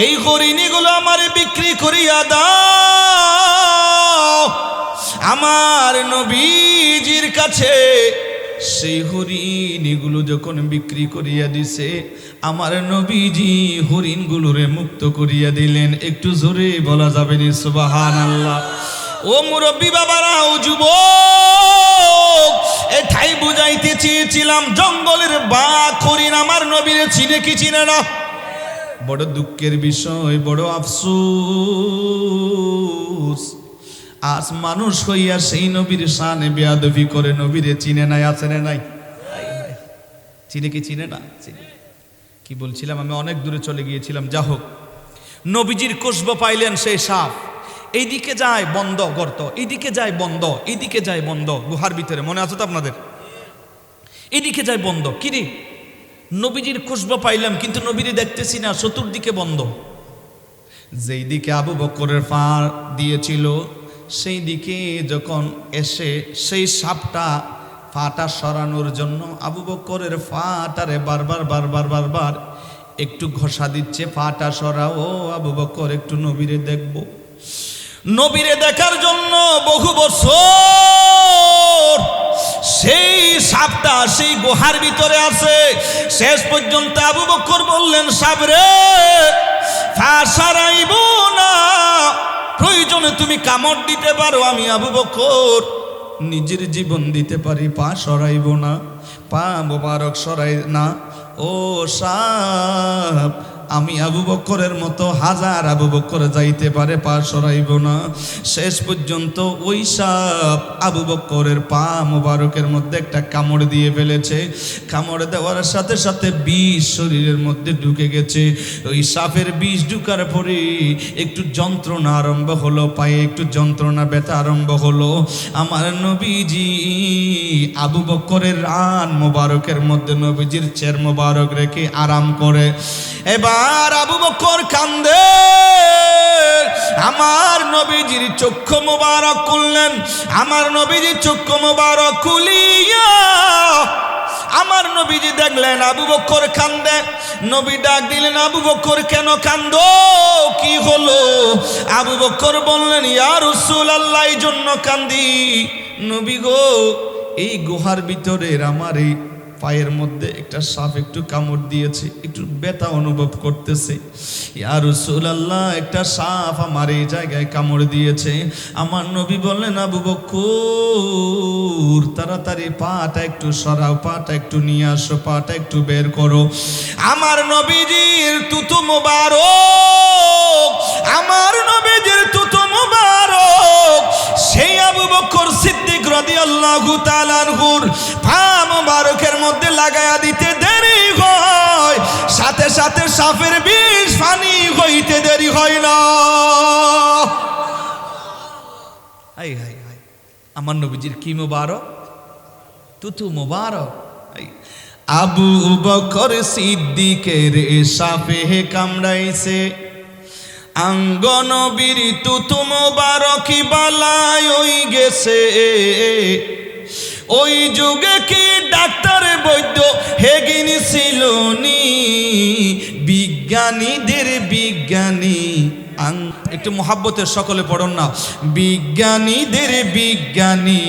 এই হরিণগুলো আমার বিক্রি করিয়া দাও। আমার নবীজির কাছে সেই হরিণগুলো যখন বিক্রি করিয়া দিছে, আমার নবীজি হরিণগুলোরে মুক্ত করিয়া দিলেন। একটু জোরে বলা যাবে না সুবহানাল্লাহ? ও মুরব্বী বাবারা, ও যুবক, এটাই বুঝাইতে চেয়েছিলাম, জঙ্গলের বাঘ হরিণ আমার নবীরে চিনে কি চিনে না? বড় দুঃখের বিষয়, বড় আফসোস, আজ মানুষ হইয়া সেই নবীর শানে বেয়াদবি করে, নবীরে চিনে নাই। আছে না নাই? চিনে কি চিনে না? চিনে। কি বলছিলাম আমি? অনেক দূরে চলে গিয়েছিলাম। যা হোক, নবীজির খুশবু পাইলেন সেই সাপ। এইদিকে যায় বন্ধ গর্ত, এইদিকে যায় বন্ধ, এইদিকে যায় বন্ধ, গুহার ভিতরে, মনে আছে তো আপনাদের? এইদিকে যায় বন্ধ। কিরে, নবীজির খুশবু পাইলাম কিন্তু নবীরে দেখতেছি না, চতুর্দিকে বন্ধ। যেই দিকে আবু বকরের পা দিয়েছিল সেই দিকে যখন এসে সেই সাপটা পাটা সরানোর জন্য আবু বকরের পাটারে বারবার একটু ঘষা দিচ্ছে, পাটা সরাও আবু বকর, একটু নবীরে দেখব। নবীরে দেখার জন্য বহু বছর সেই সাপটা সেই গুহার ভিতরে আছে। শেষ পর্যন্ত আবু বকর বললেন, সাপরে পা সরাইব না, প্রয়োজনে তুমি কামড় দিতে পারো, আমি আবু বকর নিজের জীবন দিতে পারি, পা সরাইব না, পা মোবারক সরাই না। ও সাপ, আমি আবু বকরের মতো হাজার আবু বকর যাইতে পারে, পা সরাইব না। শেষ পর্যন্ত ওই সাপ আবু বকরের পা মোবারকের মধ্যে একটা কামড় দিয়ে ফেলেছে। কামড় দেওয়ার সাথে সাথে বিষ শরীরের মধ্যে ঢুকে গেছে। ওই সাপের বিষ ঢুকার পরে একটু যন্ত্রণা আরম্ভ হলো, পায়ে একটু যন্ত্রণা ব্যথা আরম্ভ হলো। আমার নবীজি আবু বকরের রান মোবারকের মধ্যে নবীজির চের মোবারক রেখে আরাম করে। এবার আবু বকর কান্দে, আমার নবীজির চক্ষু মোবারক খুললেন। আমার নবীজির চক্ষু মোবারক খুলিয়া আমার নবীজি দেখলেন আবু বকর কান্দে। নবী ডাক দিলেন, আবু বকর কেন কান্দো, কি হলো? আবু বকর বললেন, ইয়া রাসূলুল্লাহ, এই জন্য কান্দি নবী গো, এই গুহার ভিতরের আমার এই পায়ের মধ্যে একটা সাপ একটু কামড় দিয়েছে, একটু ব্যথা অনুভব করতেছে। ইয়া রাসূলুল্লাহ, একটা সাপ আমার এই জায়গায় কামড় দিয়েছে। আমার নবী বললেন, আবু বকর তাড়াতাড়ি পাটা একটু সরাও, পাটা একটু নিয়ে আসো, পাটা একটু বের করো। আমার নবীজির তুতু মোবারক, আমার নবীজির তুতু মোবারক সেই আবু বকর সিদ্দিক রাদিয়াল্লাহু তাআলা আনহুর পা মোবারকের মধ্যে লাগায়া দিতে দেরি হয়, সাথে সাথে সাপের বিষ পানি হইতে দেরি হয় না। হাই হাই হাই, আমার নবীজির কি মোবারক, তুতু মোবারক। আবু বকর সিদ্দিকের সাপে কামড়াইছে, আঙ্গ নবীর তুতু মোবারকি বালাই ওই গেছে। ওই যুগে কি ডাক্তার বৈদ্য হেগিনি ছিল নি, বিজ্ঞানীদের বিজ্ঞানী। একটু মোহাব্বতের সকলে পড়ুন না, বিজ্ঞানীদের বিজ্ঞানী।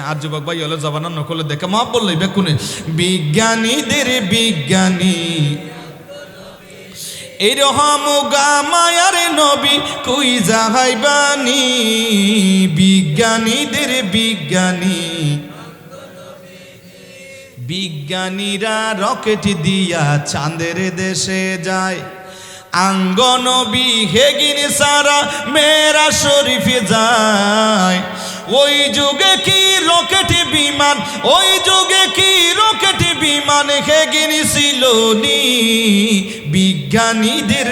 আর যুবক ভাই হলো জবানা নকলে দেখে মা বললে বেকুনে, বিজ্ঞানীদের বিজ্ঞানী। এরহম গা মায়ার নবী কই যাহাইবানি, বিজ্ঞানীদের বিজ্ঞানী। বিজ্ঞানীরা রকেট দিয়া চাঁদের দেশে যায়, আঙ্গ নবী হেগিন সারা মেরা শরীফে যায়। ওই যুগে কি রকেট বিমান, ওই যুগে কি রকেট বিমান গিয়েছিল নি বিজ্ঞানীদের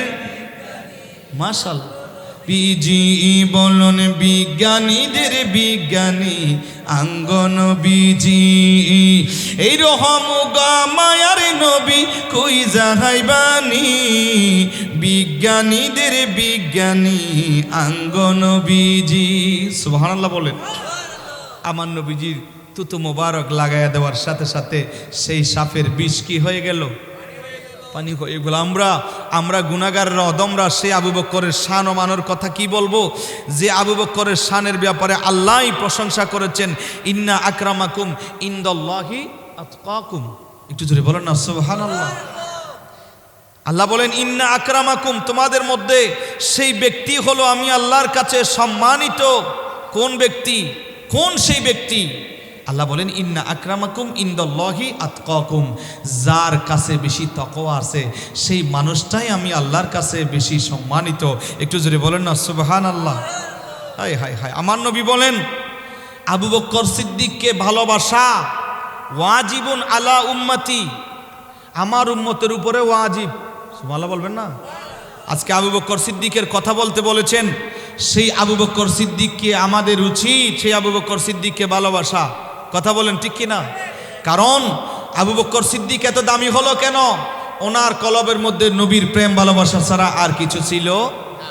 মাশাআল্লাহ বিজি বলুন বিজ্ঞানীদের বিজ্ঞানী আঙ্গন বিজি এই রহম মায়ার নবী কই যাইবানি বিজ্ঞানীদের বিজ্ঞানী আঙ্গন বিজি সুবহানাল্লাহ বলেন। আমার নবীজির তুতু মোবারক লাগাইয়া দেওয়ার সাথে সাথে সেই সাপের বিষ কি হয়ে গেল? পানি হয়ে গেল। আমরা গুনাহগাররা অদমরা সেই আবু বকরের শান ও মানের কথা কি বলবো, যে আবু বকরের শানের ব্যাপারে আল্লাহই প্রশংসা করেছেন, ইন্না আকরামাকুম ইনদাল্লাহি আতকাকুম। একটু জোরে বলেন না সুবহানাল্লাহ। আল্লাহ বলেন ইন্না আকরামাকুম, তোমাদের মধ্যে সেই ব্যক্তি হলো আমি আল্লাহর কাছে সম্মানিত। কোন ব্যক্তি? কোন সেই ব্যক্তি? আল্লাহ বলেন ইন্না আকরামাকুম ইনদাল্লাহি আতকাকুম, যার কাছে বেশি তাকওয়া আছে সেই মানুষটাই আমি আল্লাহর কাছে বেশি সম্মানিত। একটু জোরে বলেন না সুবহানাল্লাহ। হায় হায় হায়। আমার নবী বলেন আবু বকর সিদ্দিককে ভালোবাসা ওয়াজিবুন আলা উম্মতি, আমার উম্মতের উপরে ওয়াজিব। সুবহানাল্লাহ বলবেন না। আজকে আবু বকর সিদ্দিকের কথা বলতে বলেছেন, সেই আবু বকর সিদ্দিককে আমাদের উচিত সেই আবু বকর সিদ্দিককে ভালোবাসা। কথা বলেন ঠিক কিনা? কারণ আবু বকর সিদ্দিক এত দামি হলো কেন? ওনার কলবের মধ্যে নবীর প্রেম ভালোবাসা ছাড়া আর কিছু ছিল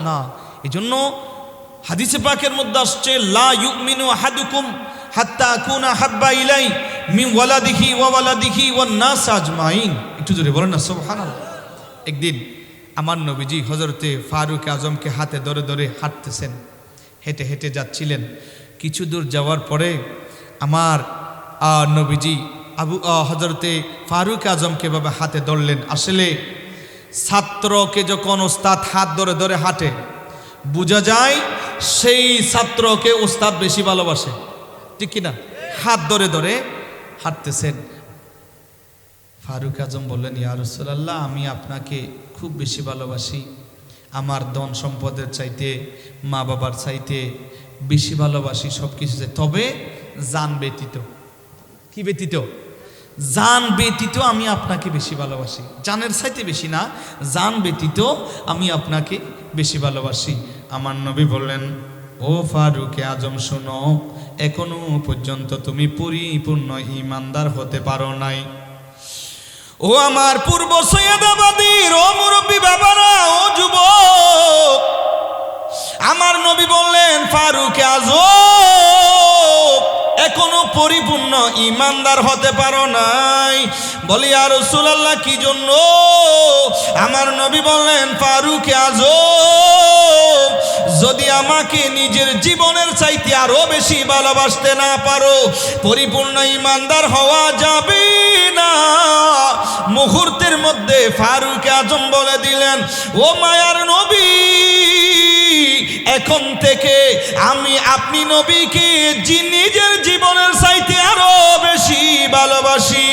না। এজন্য হাদিসে পাকের মধ্যে আসছে লা ইউমিনু আহাদুকুম হাত্তা আকুনা হাব্বা ইলাই মিন ওয়ালাদিহি ওয়া ওয়ালাদিহি ওয়ান নাস আজমাইন। একটু জোরে বলেন না সুবহানাল্লাহ। একদিন আমার নবীজি হযরতে ফারুক আজমকে হাতে ধরে ধরে হাঁটতেছেন, হেঁটে হেঁটে যাচ্ছিলেন। কিছু দূর যাওয়ার পরে আমার নবীজি হযরতে ফারুক আজমকে এভাবে হাতে ধরলেন। আসলে ছাত্রকে যখন ওস্তাদ হাত ধরে ধরে হাঁটে, বোঝা যায় সেই ছাত্রকে ওস্তাদ বেশি ভালোবাসে, ঠিক কিনা? হাত ধরে ধরে হাঁটতেছেন। ফারুক আজম বললেন ইয়া রাসূলুল্লাহ, আমি আপনাকে খুব বেশি ভালোবাসি, আমার ধন সম্পদের চাইতে মা বাবার চাইতে বেশি ভালোবাসি, সব কিছু। তবে জান ব্যতীত। কি ব্যতীত? জান ব্যতীত আমি আপনাকে বেশি ভালোবাসি। জানের চাইতে বেশি না, জান ব্যতীত আমি আপনাকে বেশি ভালোবাসি। আমার নবী বললেন ও ফারুক আজম শোনো, এখনো পর্যন্ত তুমি পরিপূর্ণ ঈমানদার হতে পারো নাই। ও আমার পূর্ব সৈয়দাবাদীর ও মুরব্বী বাবারা, ও যুবক, আমার নবী বললেন ফারুক আজম এখনো পরিপূর্ণ ঈমানদার হতে পারো নাই। বলি ইয়া রাসূলুল্লাহ কি জন্য? আমার নবী বললেন ফারুক আজম যদি আমাকে নিজের জীবনের চাইতে আরো বেশি ভালোবাসতে না পারো, পরিপূর্ণ ঈমানদার হওয়া যাবে না। মুহূর্তের মধ্যে ফারুক আজম বলে দিলেন ও মায়ার নবী, এখন থেকে আমি আপনি নবীকে নিজের জীবনের চাইতে আরো বেশি ভালোবাসি।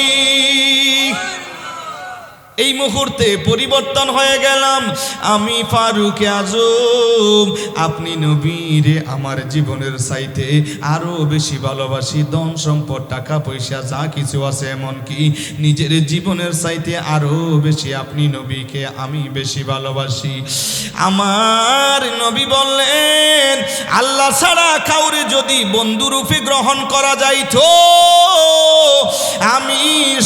এই মুহূর্তে পরিবর্তন হয়ে গেলাম। আমি ফারুক আজম আপনি নবীরে আমার জীবনের চাইতে আরো বেশি ভালোবাসি। ধন সম্পদ, টাকা পয়সা যা কিছু আছে, এমনকি নিজের জীবনের চাইতে আরো বেশি আপনি নবীকে আমি বেশি ভালোবাসি। আমার নবী বললেন আল্লাহ ছাড়া কাউরে যদি বন্ধুরূপে গ্রহণ করা যাইতো, আমি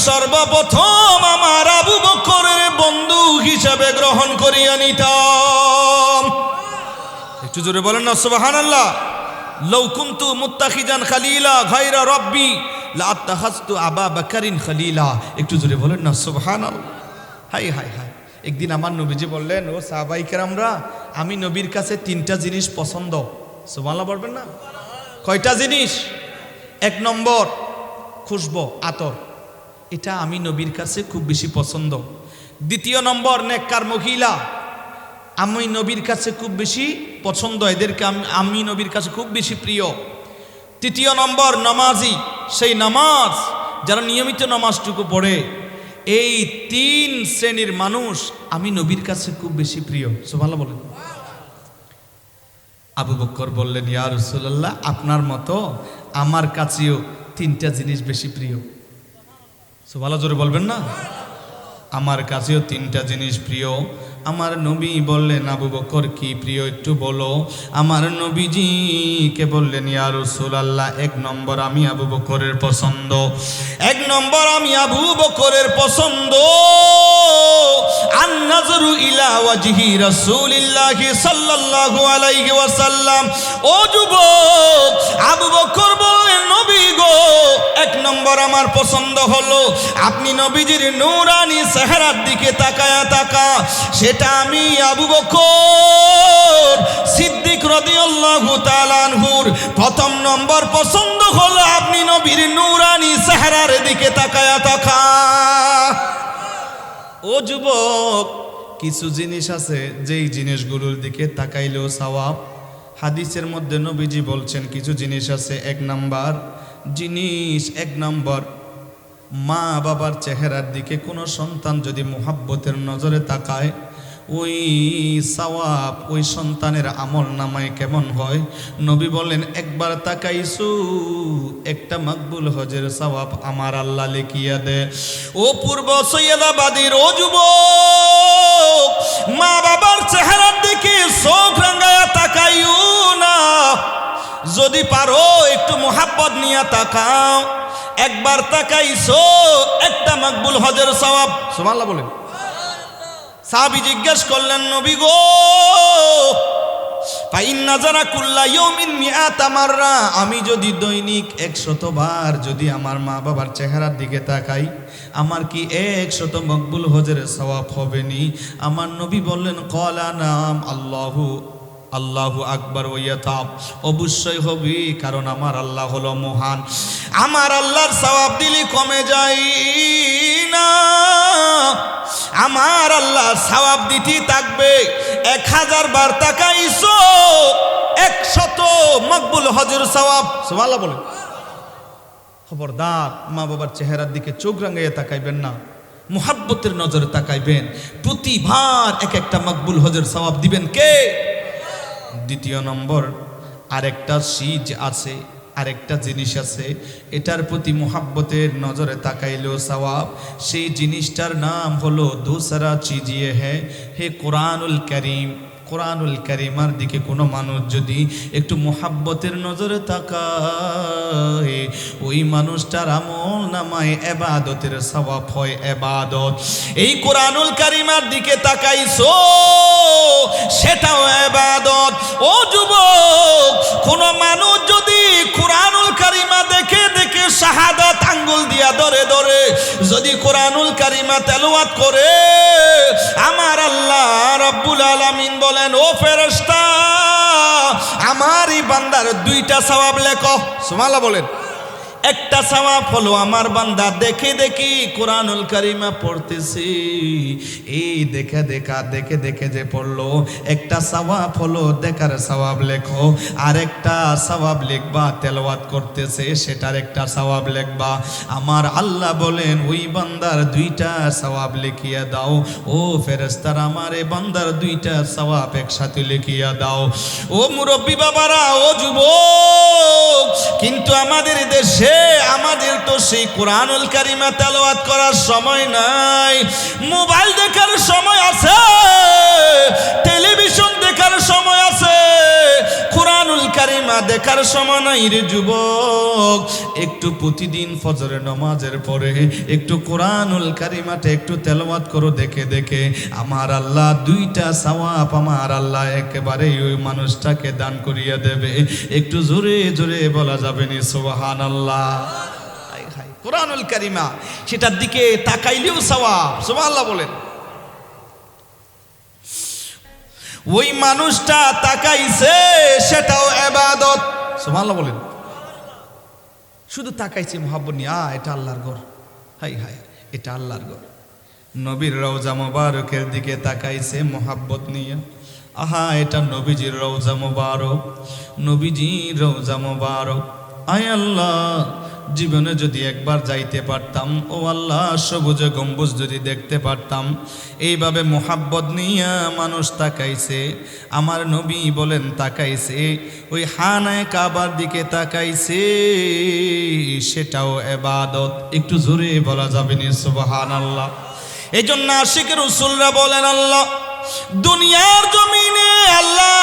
সর্বপ্রথম আমার আবু বকরের বন্ধু হিসাবে গ্রহণ করিয়া নিতাম। একটু জোরে বলেন না সুবহানাল্লাহ। লাউ কুনতু মুত্তাখিজান খালিলা গায়রা রাব্বি লাআত্তাখাযতু আবা বকরিন খালিলা। একটু জোরে বলেন না সুবহানাল্লাহ। হায় হায় হায়। একদিন আমার নবীজি বললেন ও সাহাবায়ে কেরামরা, আমি নবীর কাছে তিনটা জিনিস পছন্দ। সুবহানাল্লাহ বলবেন না? কয়টা জিনিস? এক নম্বর খুশবু, আতর, এটা আমি নবীর কাছে খুব বেশি পছন্দ। দ্বিতীয় নম্বর নেককার মহিলা, আমি নবীর কাছে খুব বেশি পছন্দ, এদেরকে আমি নবীর কাছে খুব বেশি প্রিয়। তৃতীয় নম্বর নামাজি, সেই নামাজ যারা নিয়মিত নামাজটুকু পড়ে। এই তিন শ্রেণীর মানুষ আমি নবীর কাছে খুব বেশি প্রিয়। সুবহানাল্লাহ বলেন। আবু বকর বললেন ইয়া রাসূলুল্লাহ, আপনার মতো আমার কাছেও তিনটা জিনিস বেশি প্রিয়। সুবহানাল্লাহ জোরে বলবেন না? আমার কাছেও তিনটা জিনিস প্রিয়। আমার নবী বললেন, আবু বকর কি প্রিয় একটু বলো। আমার নবীজিকে বললেন, ইয়া রাসূলুল্লাহ, এক নম্বর আমি আবু বকরের পছন্দ, এক নম্বর আমি আবু বকরের পছন্দ আন-নাযরু ইলা ওয়াজহি রাসূলিল্লাহি সাল্লাল্লাহু আলাইহি ওয়াসাল্লাম। ও যুবক, আবু বকর বললেন, নবী গো, এক নম্বর আমার পছন্দ হলো আপনি নবীজির নূরানি চেহারার দিকে তাকায়া তাকা। সেটা আমি আবু বকর সিদ্দিক রাদিয়াল্লাহু তাআলা আনহুর প্রথম নম্বর পছন্দ হলো আপনি নবীর নূরানি চেহারার দিকে তাকায়া তাকা। ও যুবক, কিছু জিনিস আছে যেই জিনিসগুলোর দিকে তাকাইলেও সওয়াব। হাদিসের মধ্যে নবীজি বলছেন কিছু জিনিস আছে। এক নাম্বার জিনিস, এক নম্বর মা বাবার চেহারার দিকে কোনো সন্তান যদি মুহাব্বতের নজরে তাকায়, ওই সওয়াব ওই সন্তানের আমল নামায় কেমন হয়? নবী বলেন, একবার তাকাইছু একটা মাকবুল হজের সওয়াব আমার আল্লাহ লিখিয়া দে। ও পূর্ব সৈয়দাবাদীর ও যুবক, মা বাবার চেহারার দিকে চোখ রাঙায়া তাকাইও না। যদি পারো একটু মুহাব্বত নিয়ে তাকাও। একবার তাকাইছো একটা মাকবুল হজের সওয়াব। সুবহানাল্লাহ বলেন। সাহাবী জিজ্ঞেস করলেন, নবী গো, ফাইন্না যারা কুল্লা ইয়াউমিন মিআতা মাররা, আমি যদি দৈনিক 100 বার যদি আমার মা বাবার চেহারার দিকে তাকাই, আমার কি 100 মাকবুল হজের সওয়াব হবে নি? আমার নবী বললেন, ক্বালা নাম, আল্লাহু আকবার ওয়াতাব, অবশ্যই হবে, কারণ আমার আল্লাহ হলো মহান। আমার আল্লাহর সওয়াব দিলে কমে যায় না, আমার আল্লাহ সওয়াব দিতে থাকবে। 1000 বার তাকাইছো 100 মকবুল হজের সওয়াব। সুবহানাল্লাহ বলেন। খবরদার মা বাবার চেহারার দিকে চোখ রাঙাইয়া তাকাইবেন না, মুহাব্বতের নজরে তাকাইবেন। প্রতিবার এক একটা মকবুল হজের সওয়াব দিবেন কে? দ্বিতীয় নম্বর আরেকটা সিজ আছে, আরেকটা জিনিস আছে, এটার প্রতি মুহাব্বতের নজরে তাকাইলেও সওয়াব। সেই জিনিসটার নাম হলো দূসরা চিজ ইয়ে হে কোরআনুল কারীম। কোরআনুল কারীমের দিকে কোনো মানুষ যদি একটু মুহাব্বতের নজরে তাকায়, ওই মানুষটার আমল নামায় ইবাদতের সওয়াব হয় ইবাদত। এই কোরআনুল কারীমের দিকে তাকাইছো, সেটাও ইবাদত। ও যুবক, কোন মানুষ যদি কোরআনুল কারীমা দেখে দেখে শাহাদাত আঙ্গুল দিয়া ধরে ধরে যদি কোরআনুল কারীমা তেলাওয়াত করে, আমার আল্লাহ রাব্বুল আলামিন বলেন, ও ফেরেশতা, আমার এই বান্দার 2টা সওয়াব লেখো। সুবহানাল্লাহ বলেন। একটা সওয়াব হলো আমার বান্দা দেখে দেখে কোরআনুল কারীমা পড়তেছি, এই দেখে দেখে যে পড়লো, একটা সওয়াব হলো দেখার সওয়াব লেখো। আর একটা সওয়াব লিখবা তেলাওয়াত করতেছে, সেটার একটা সওয়াব লিখবা। আমার আল্লাহ বলেন, ওই বান্দার 2টা সওয়াব লিখিয়া দাও। ও ফেরেশতারা, আমার এই বান্দার 2টা সওয়াব একসাথে লিখিয়া দাও। ও মুরব্বী বাবারা, ও যুবক, কিন্তু আমাদের দেশে আমাদের তো সেই কোরআনুল কারীমা তেলাওয়াত করার সময় নাই। মোবাইল দেখার সময় আছে, টেলিভিশন দেখার সময় আছে, কোরআনুল কারীমা দেখার সময় নাই রে যুবক। একটু প্রতিদিন ফজরের নামাজের পরে একটু কোরআনুল কারীমাটা একটু তেলাওয়াত করো দেখে দেখে, আমার আল্লাহ 2টা সওয়াব আমার আল্লাহ একেবারে ওই মানুষটাকে দান করিয়া দেবে। একটু জোরে জোরে বলা যাবে নি সুবহানাল্লাহ। কোরআনুল কারীমা সেটার দিকে তাকাইলেও সওয়াব। সুবহানাল্লাহ বলেন। ওই মানুষটা তাকাইছে, সেটাও ইবাদত। সুবহানাল্লাহ বলেন। শুধু তাকাইছে মুহাব্বত নিয়ে, এটা আল্লাহর ঘর, হাই হাই এটা আল্লাহর ঘর। নবীর রওজা মুবারকের দিকে তাকাইছে মুহাব্বত নিয়ে, আহা এটা নবীজির রওজা মুবারক, নবীজির রওজা মুবারক। আয় আল্লাহ, জীবনে যদি একবার যাইতে পারতাম, ও আল্লাহ সবুজ গম্বুজ যদি দেখতে পারতাম। এইভাবে মোহাব্বত নিয়া মানুষ তাকাইছে, আমার নবী বলেন তাকাইছে, ওই হানায় কাবার দিকে তাকাইছে, সেটাও ইবাদত। একটু জোরে বলা যাবে না সুবহানাল্লাহ? এই জন্য আশিক রাসূলরা বলেন, আল্লাহ দুনিয়ার জমিনে আল্লাহ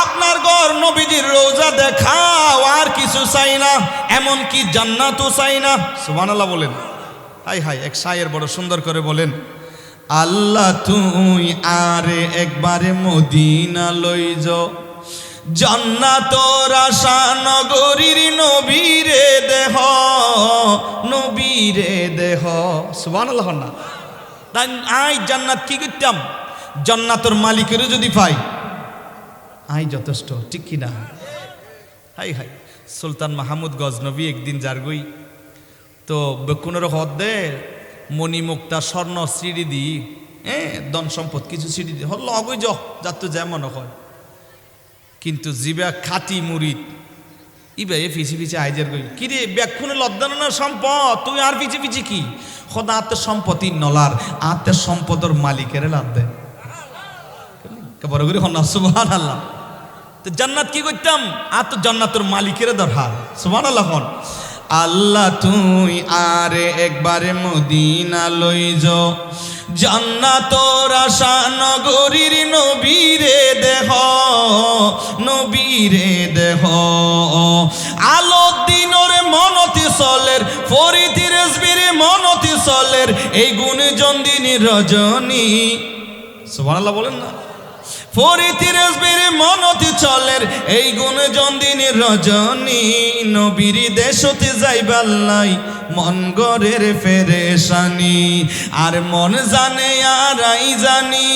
আপনার ঘর নবীজির রওজা দেখাও, আর কিছু চাই না, এমনকি জান্নাতও চাই না। সুবহানাল্লাহ বলেন। হাই হাই, এক শায়ের বড় সুন্দর করে বলেন, আল্লাহ তুই আরে একবারে মদিনা লই যাও, জান্নাতর আশা নগরীর নবীরে দেহ, নবীরে দেহ। সুবহানাল্লাহ না? তাই আই জান্নাত কি করতাম, জান্নাতর মালিকেরও যদি পাই আই যথেষ্ট, ঠিক কিনা? হাই হাই, সুলতান মাহমুদ গজনবী একদিন যারগই তো বেকুনের হদ দে মণিমুক্তা স্বর্ণ সিঁড়ি দি, ধন সম্পদ কিছু সিঁড়ি দি হল অবৈ যার তো যেমন হয়, কিন্তু জিবা খাতি মুরিদ ইবা এ পিছি পিছি আইজের গই, কিরে ব্যাকুনে লদ্দানোর সম্পদ তুই আর পিছি পিছি কি? খোদা আত্মের সম্পত্তি নলার, আত্মের সম্পদের মালিকের লাভ দেয়। বড় করে হন সুবহানাল্লাহ। তো জান্নাত কি করতাম, আর তো জান্নাতের মালিকের দরকার। সুবহানাল্লাহ হন। আল্লাহ তুই আরে একবারে মদিনা লই যাও, জান্নাতর আশা নগরীর নবীরে দেহ, নবীরে দেহ। আলো দিনর মনতি চলের, ফরিতি রেজবির মনতি চলের, এই গুণ জন্দিনী রজনী। সুবহানাল্লাহ বলেন না? ফরিতি রেজবির মনতি চলের, এই গুণ জন্দিনী রজনী। নবীর দেশতে যাইবাল্লাই মন গরের ফেরেশানি, আর মন জানে আর আই জানি,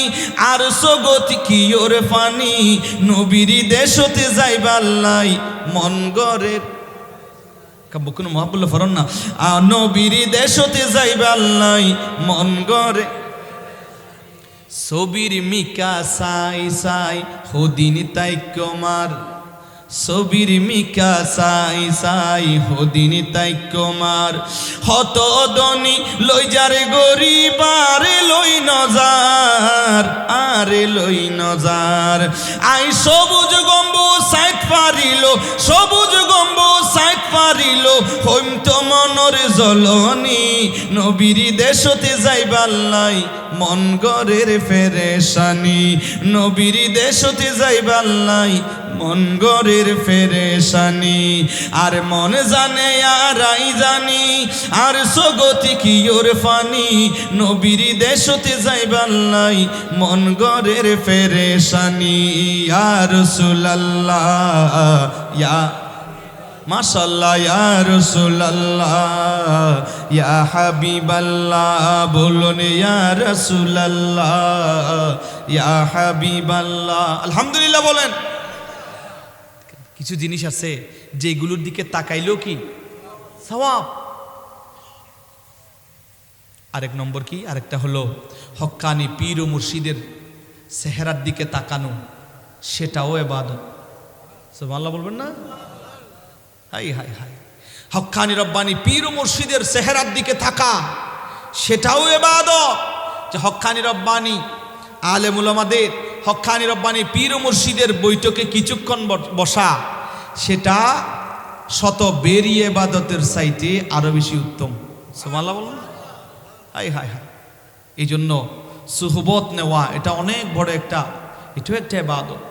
আর সগতি কি ওর ফানি। নবীর দেশতে যাইবাল্লাই মন গরের কাবুকুন মহাবুল্লাহ ফরন না, নবীর দেশতে যাইবাল্লাই মন গরে। ছবির মিকা সাই সাই হদিন তাই কমার, ছবির মিকা সাই সাই হদিন তাই কমার। হত দনি লই যারে গরিব আরে লই নজার, আরে লই নজার। আই সবুজ গম্বু সাইট পারিল, সবুজ গম্বু সাইট পারিল, হইম তো মনর জলনি। নবীর দেশতে যাইবাল্লাই মন গরের ফেরেশানি, নবীর দেশতে যাইবাল্লাই মন গরের ফেরেশানি। আর মন জানে আর আই জানি, আর সগতি কি ওর ফানি। নবীর দেশতে যাইবাল্লাই মন গরের ফেরেশানি। ইয়া রাসূলুল্লাহ ইয়া মাশাআল্লাহ, ইয়া রাসূলুল্লাহ ইয়া হাবিবাল্লাহ, বলুন ইয়া রাসূলুল্লাহ ইয়া হাবিবাল্লাহ। আলহামদুলিল্লাহ বলেন। কিছু জিনিস আছে যেগুলোর দিকে তাকাইলেও কি সওয়াব। আরেক নম্বর কি, আরেকটা হলো হক্কানি পীর ও মুর্শিদের চেহারার দিকে তাকানো, সেটাও ইবাদত। সুবহানাল্লাহ বলবেন না? হাই হাই হাই, হক্কানি রব্বানি পীর ও মুর্শিদের চেহারার দিকে তাকা, সেটাও ইবাদত। যে হক্কানি রব্বানি আলেম উলামাদের, হক্কানি রব্বানি পীর ও মুর্শিদের বৈঠকে কিছুক্ষণ বসা, সেটা শত বেরিয়ে ইবাদতের চাইতে আরো বেশি উত্তম। সুবহানাল্লাহ বলুন। হাই হাই হাই, এই জন্য সুহবত নেওয়া এটা অনেক বড় একটা, এটাও একটা ইবাদত।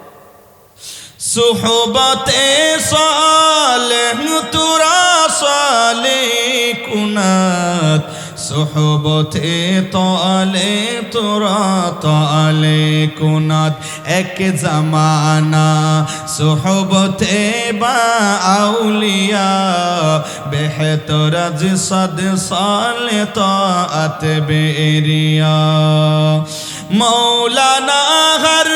সুহবতে সালেহ তুরা সালে কুনাত, সুহবতে তালে তোরা তালে কুনাত। এক জামানা সুহবতে বা আউলিয়া, বেহতর জিসাদ সালে তাআত বেরিয়া। মৌলানা হর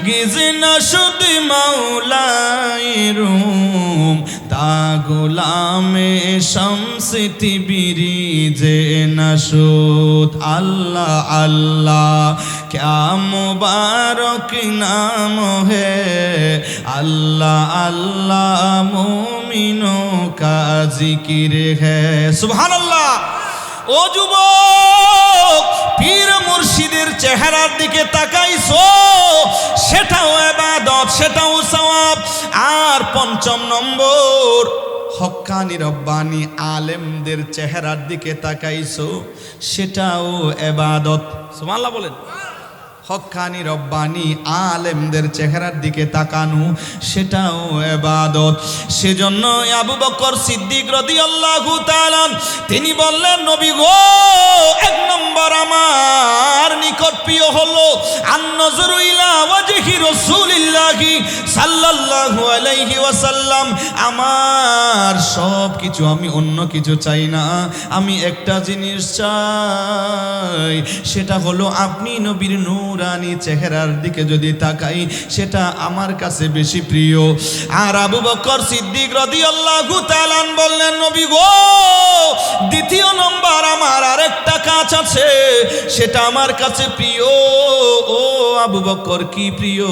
গিজ নশুদ মৌলাই রুম, তা গুলামে শামস তিবিরি যে নশোদ আল্লাহ আল্লাহ क्या मुबारक नाम है अल्लाह अल्लाह मोमिनों का जिक्र है सुभान अल्लाह ও যুবক পীর মুর্শিদের চেহারার দিকে তাকাইছো সেটাও ইবাদত সেটাও সওয়াব আর পঞ্চম নম্বর হক্কানি রব্বানি আলেমদের চেহারার দিকে তাকাইছো সেটাও ইবাদত সুবহানাল্লাহ বলেন হক্কানি রব্বানি আলেমদের চেহারার দিকে তাকানো সেটাও ইবাদত সেজন্য আবু বকর সিদ্দিক রাদিয়াল্লাহু তাআলা তিনি বললেন নবী গো এক নম্বর আমার নিকট প্রিয় হলো আন-নজরু ইলা ওয়াজহি রাসূলিল্লাহি সাল্লাল্লাহু আলাইহি ওয়াসাল্লাম আমার সব কিছু আমি অন্য কিছু চাই না আমি একটা জিনিস চাই সেটা হলো আপনি নবীর নূরানি চেহারার দিকে যদি তাকাই সেটা আমার কাছে বেশি প্রিয় আর আবু বকর সিদ্দিক রাদিয়াল্লাহু তাআলা বললেন নবী গো দ্বিতীয় নম্বর আমার আরেকটা কাজ আছে সেটা আমার কাছে প্রিয় ও আবু বকর কি প্রিয়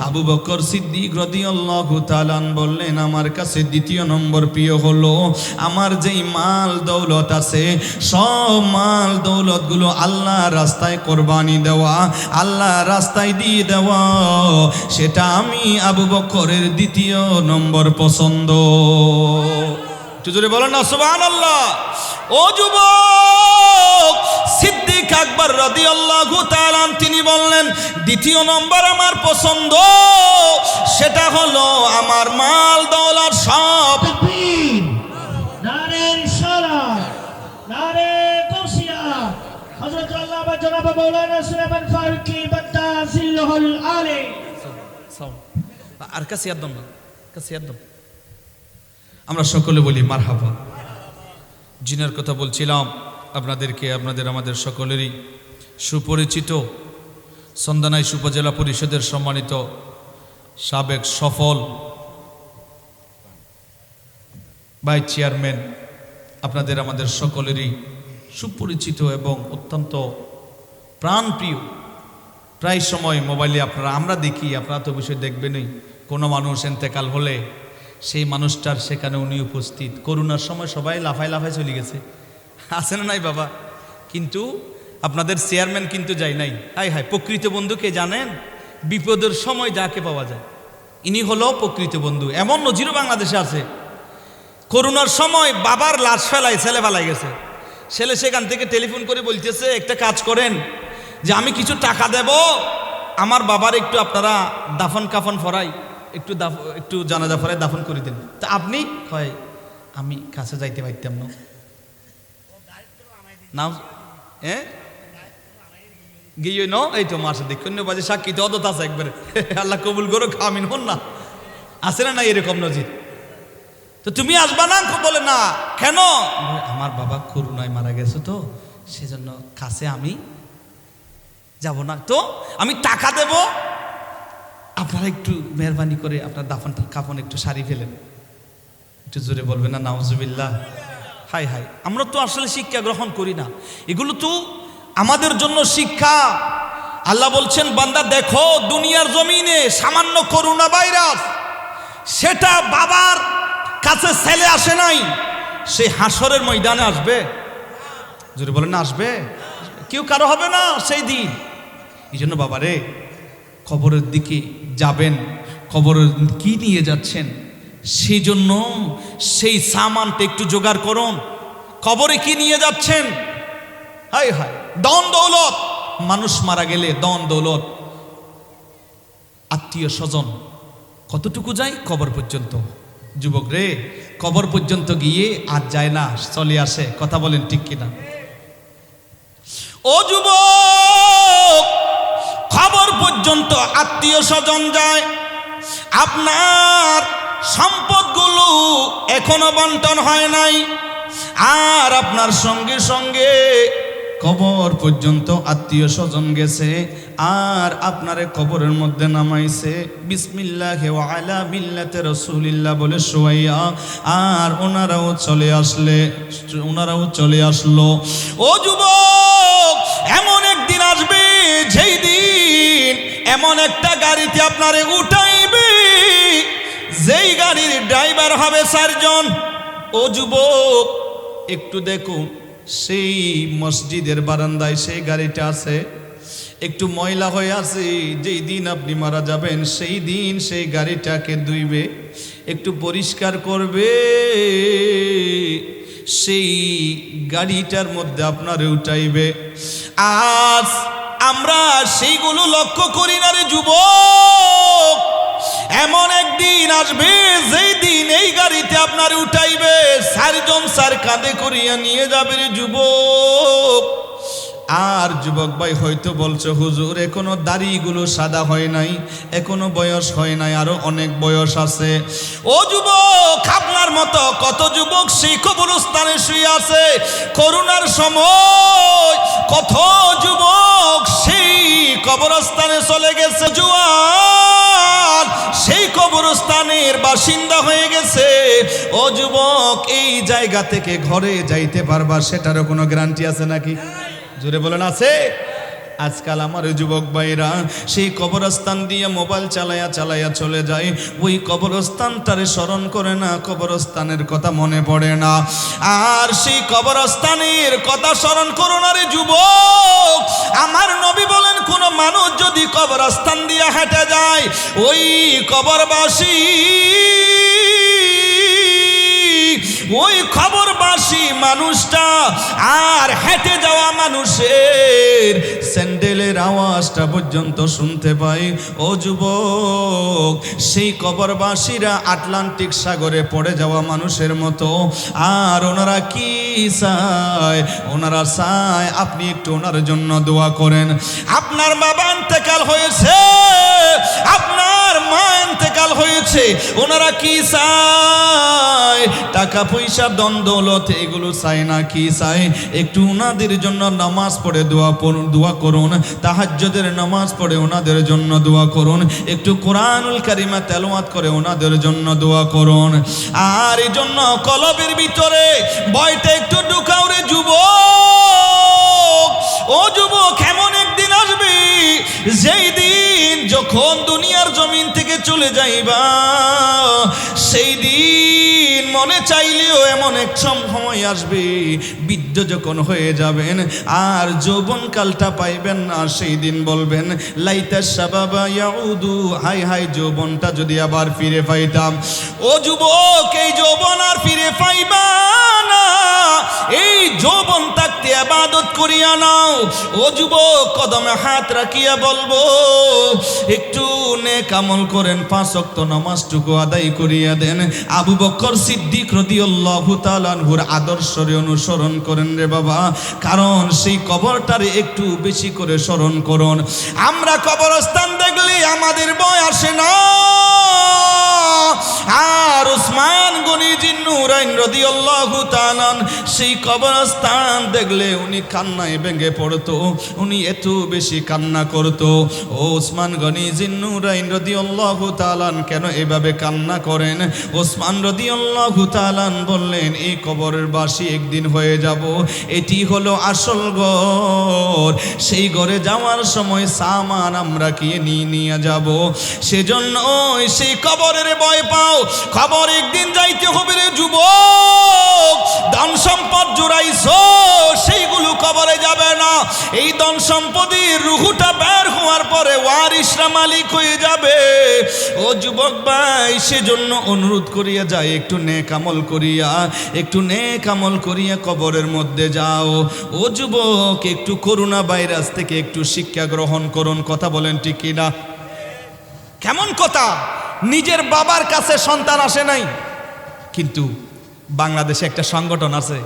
আবু বকর সিদ্দিক রাদিয়াল্লাহু তাআলা বললেন আমার কাছে দ্বিতীয় নম্বর প্রিয় হলো আমার যেই মাল দৌলত আছে সব মাল দৌলতগুলো আল্লাহর রাস্তায় কোরবানি দেওয়া আল্লাহর রাস্তায় দিয়ে দেওয়া সেটা আমি আবু বকরের দ্বিতীয় নম্বর পছন্দ একটু জোরে বলেন না সুবহানাল্লাহ ও যুবক সিদ্দিক আকবর রাদিয়াল্লাহু তাআলা তিনি বললেন দ্বিতীয় নম্বর আমার পছন্দ সেটা হলো আমার মাল দৌলত সব নারে রিসালাত নারে গাউসিয়া হযরত আল্লামা জনাব মাওলানা সুলাইমান ফারুকী বাদাজিল্লাহুল আলী আর কাছে একদম না কাছে একদম আমরা সকলে বলি মারহাবা জিনের কথা বলছিলাম আপনাদেরকে আমাদের সকলেরই সুপরিচিত সন্দানাইশ উপজেলা পরিষদের সম্মানিত সাবেক সফল ভাইস চেয়ারম্যান আপনাদের আমাদের সকলেরই সুপরিচিত এবং অত্যন্ত প্রাণপ্রিয় প্রায় সময় মোবাইলে আমরা দেখি আপনারা তো বিষয় দেখবেনই কোনো মানুষ ইন্তেকাল হলে সেই মানুষটার সেখানে উনি উপস্থিত করোনার সময় সবাই লাফায় লাফায় চলে গেছে আছে না নাই বাবা কিন্তু আপনাদের চেয়ারম্যান কিন্তু যায় নাই হাই হাই প্রকৃত বন্ধুকে জানেন বিপদের সময় যাকে পাওয়া যায় ইনি হলো প্রকৃত বন্ধু এমন নজিরও বাংলাদেশে আছে করোনার সময় বাবার লাশ ফেলায় ছেলে ফেলাই গেছে ছেলে সেখান থেকে টেলিফোন করে বলতেছে একটা কাজ করেন যে আমি কিছু টাকা দেব আমার বাবার একটু আপনারা দাফন কাফন ফরাই একটু জানাজা ফরাই দাফন করে দিন তা আপনি হয় আমি কাছে যাইতে পারতাম না নাম গিয়ে ন এই তো মাসে দেখুন বাজে সাক্ষী তো অদত আছে একবারে আল্লাহ কবুল করো আমিন হন না আছে না এরকম নজির তো তুমি আসবা না বলে না কেন আমার বাবা করোনায় মারা গেছে তো সেজন্য কাছে আমি যাব না তো আমি টাকা দেব আপনারা একটু মেহরবানি করে আপনার দাফন কাফন একটু সারি ফেলেন একটু জোরে বলবেন না নাউজুবিল্লাহ হাই হাই আমরা তো আসলে শিক্ষা গ্রহণ করি না এগুলো তো আমাদের জন্য শিক্ষা আল্লাহ বলছেন বান্দা দেখো দুনিয়ার জমিনে সামান্য করোনা ভাইরাস সেটা বাবার কাছে ছেলে আসে নাই সে হাসরের ময়দানে আসবে জোরে বলেন না আসবে কেউ কারো হবে না সেই দিন এই জন্য বাবারে খবরের দিকে যাবেন খবরের কি নিয়ে যাচ্ছেন সেই জন্য সেই সামানটা একটু জোগাড় করুন খবরে কি নিয়ে যাচ্ছেন হায় হায় দন দৌলত মানুষ মারা গেলে দন দৌলত আত্মীয় স্বজন কতটুকু যায় কবর পর্যন্ত যুবক রে কবর পর্যন্ত গিয়ে আর যায় না চলে আসে কথা বলেন ঠিক কিনা ও যুবক খবর পর্যন্ত আত্মীয় স্বজন যায় আপনার সম্পদগুলো এখনো বন্টন হয় নাই আর আপনার সঙ্গে সঙ্গে কবর পর্যন্ত আত্মীয় স্বজন গেছে, আর আপনারে কবরের মধ্যে নামাইছে বিসমিল্লাহি ওয়া আলা মিল্লাতি রাসূলিল্লাহ বলে শুয়াইয়া, আর ওনারাও চলে আসলো। ও যুবক, এমন একদিন আসবে যেই দিন এমন একটা গাড়িতে আপনারে উঠাইবে, যেই গাড়ির ড্রাইভার হবে 4 জন। ও যুবক, একটু দেখুন, সেই মসজিদের বারান্দায় সেই গাড়িটা আছে, একটু ময়লা হয়ে আছে। যেই দিন আপনি মারা যাবেন সেই দিন সেই গাড়িটাকে ধুইবে, একটু পরিষ্কার করবে, সেই গাড়িটার মধ্যে আপনারে উঠাইবে। আজ আমরা সেইগুলো লক্ষ্য করি না রে যুবক। এমন একদিন আসবে যেই দিন এই গাড়িতে আপনার উঠাইবে, 4 জন 4 কাঁধে করিয়া নিয়ে যাবে রে যুবক। আর যুবক ভাই হয়তো বলছো, হুজুর এখনো দাড়িগুলো সাদা হয় নাই, এখনো বয়স হয় নাই, আরো অনেক বয়স আছে। ও যুবক, আপনার মতো কত যুবক সেই কবরস্থানে শুয়ে আছে। করোনার সময় কত যুবক সেই কবরস্থানে চলে গেছে, জুয়ান সেই কবরস্থানের বাসিন্দা হয়ে গেছে। ও যুবক, এই জায়গা থেকে ঘরে যাইতে পারবা সেটারও কোনো গ্যারান্টি আছে নাকি? জোরে বলেন, আছে? আজকাল আমার যুবক ভাইরা সেই কবরস্থান দিয়ে মোবাইল চালায়া চলে যায়, ওই কবরস্থানটারে স্মরণ করে না, কবরস্থানের কথা মনে পড়ে না। আর সেই কবরস্থানের কথা স্মরণ করো না রে যুবক। আমার নবী বলেন, কোন মানুষ যদি কবরস্থান দিয়ে হেঁটে যায়, ওই কবরবাসী মানুষটা আর হেঁটে যাওয়া মানুষের স্যান্ডেলের আওয়াজটা পর্যন্ত শুনতে পাই। ও যুবক, সেই কবরবাসীরা আটলান্টিক সাগরে পড়ে যাওয়া মানুষের মতো। আর ওনারা কি চায়? ওনারা চায় আপনি একটু ওনার জন্য দোয়া করেন। আপনার বাবা ইন্তেকাল হয়েছে, আপনার মা ইন্তেকাল হয়েছে, ওনারা কি চায়? টাকা পয়সা ধন দৌলত এগুলো চায় না, কি চায়? একটু ওনাদের জন্য নামাজ পড়ে দোয়া করুন, তাহাজ্জুদের নামাজ পড়ে ওনাদের জন্য দোয়া করুন, একটু কোরআনুল কারিমা তেলাওয়াত করে ওনাদের জন্য দোয়া করুন। আর এই জন্য কলবের ভিতরে ভয়টা একটু ঢুকাও রে যুবক। ও যুবক, এমন একদিন আসবে যেই দিন যখন দুনিয়ার জমিন থেকে চলে যাইবা, সেই দিন মনে চাইলেও এমন এক সময় আসবে বৃদ্ধ যখন হয়ে যাবেন আর যৌবন কালটা পাইবেন না, সেই দিন বলবেন লাইতা শাবাবা ইয়াউদু, হাই হাই যৌবনটা যদি আবার ফিরে পাইতাম। ও যুবক, এই যৌবন আর ফিরে পাইবা না, এই যৌবন থাকতে ইবাদত করিয়া নাও। ও যুবক, কদমে হাত রাখিয়া বলবো একটু নেক আমল করেন, 5 ওয়াক্ত নামাজটুকু আদায় করিয়া দেন। আবু বকর সিদ্দিক রাদিয়াল্লাহু তাআলা আনহুর আদর্শরে অনুসরণ করেন রে বাবা, কারণ সেই কবরটারে একটু বেশি করে স্মরণ করুন। আমরা কবরস্থান দেখলে আমাদের ভয় আসে না। আর উসমান গনি জিন্নুরাইন রাদিয়াল্লাহু তাআলা সেই কবরস্থান দেখলে উনি কান্নায় ভেঙে পড়তো, উনি এত বেশি কান্না করতো। ও উসমান গনি জিন্নুরাইন রাদিয়াল্লাহু তাআলা কেন এভাবে কান্না করেন? উসমান রাদিয়াল্লাহু তাআলা বললেন, এই কবরের বাসী একদিন হয়ে যাব, এটি হলো আসল ঘর। সেই ঘরে যাওয়ার সময় সামান আমরা কি নিয়ে যাব, সেজন্য সেই কবরের ভয় পাও। খবর একদিন যাইতে হবে রে যুবক। ধন সম্পদ জুড়াইছো, সেইগুলো কবরে যাবে না। এই ধন সম্পদের রুহুটা বের হওয়ার পরে ওয়ারিসরা মালিক হয়ে যাবে। ও যুবক ভাই, সেজন্য অনুরোধ করিয়া যায়, একটু নেক আমল করিয়া, একটু নেক আমল করিয়া কবরের মধ্যে যাও। ও যুবক, একটু করোনা ভাইরাস থেকে একটু শিক্ষা গ্রহণ করুন। কথা বলেন ঠিক কিনা? কেমন কথা? নিজের বাবার কাছে সন্তান আসে নাই, কিন্তু বাংলাদেশে একটা সংগঠন আছে,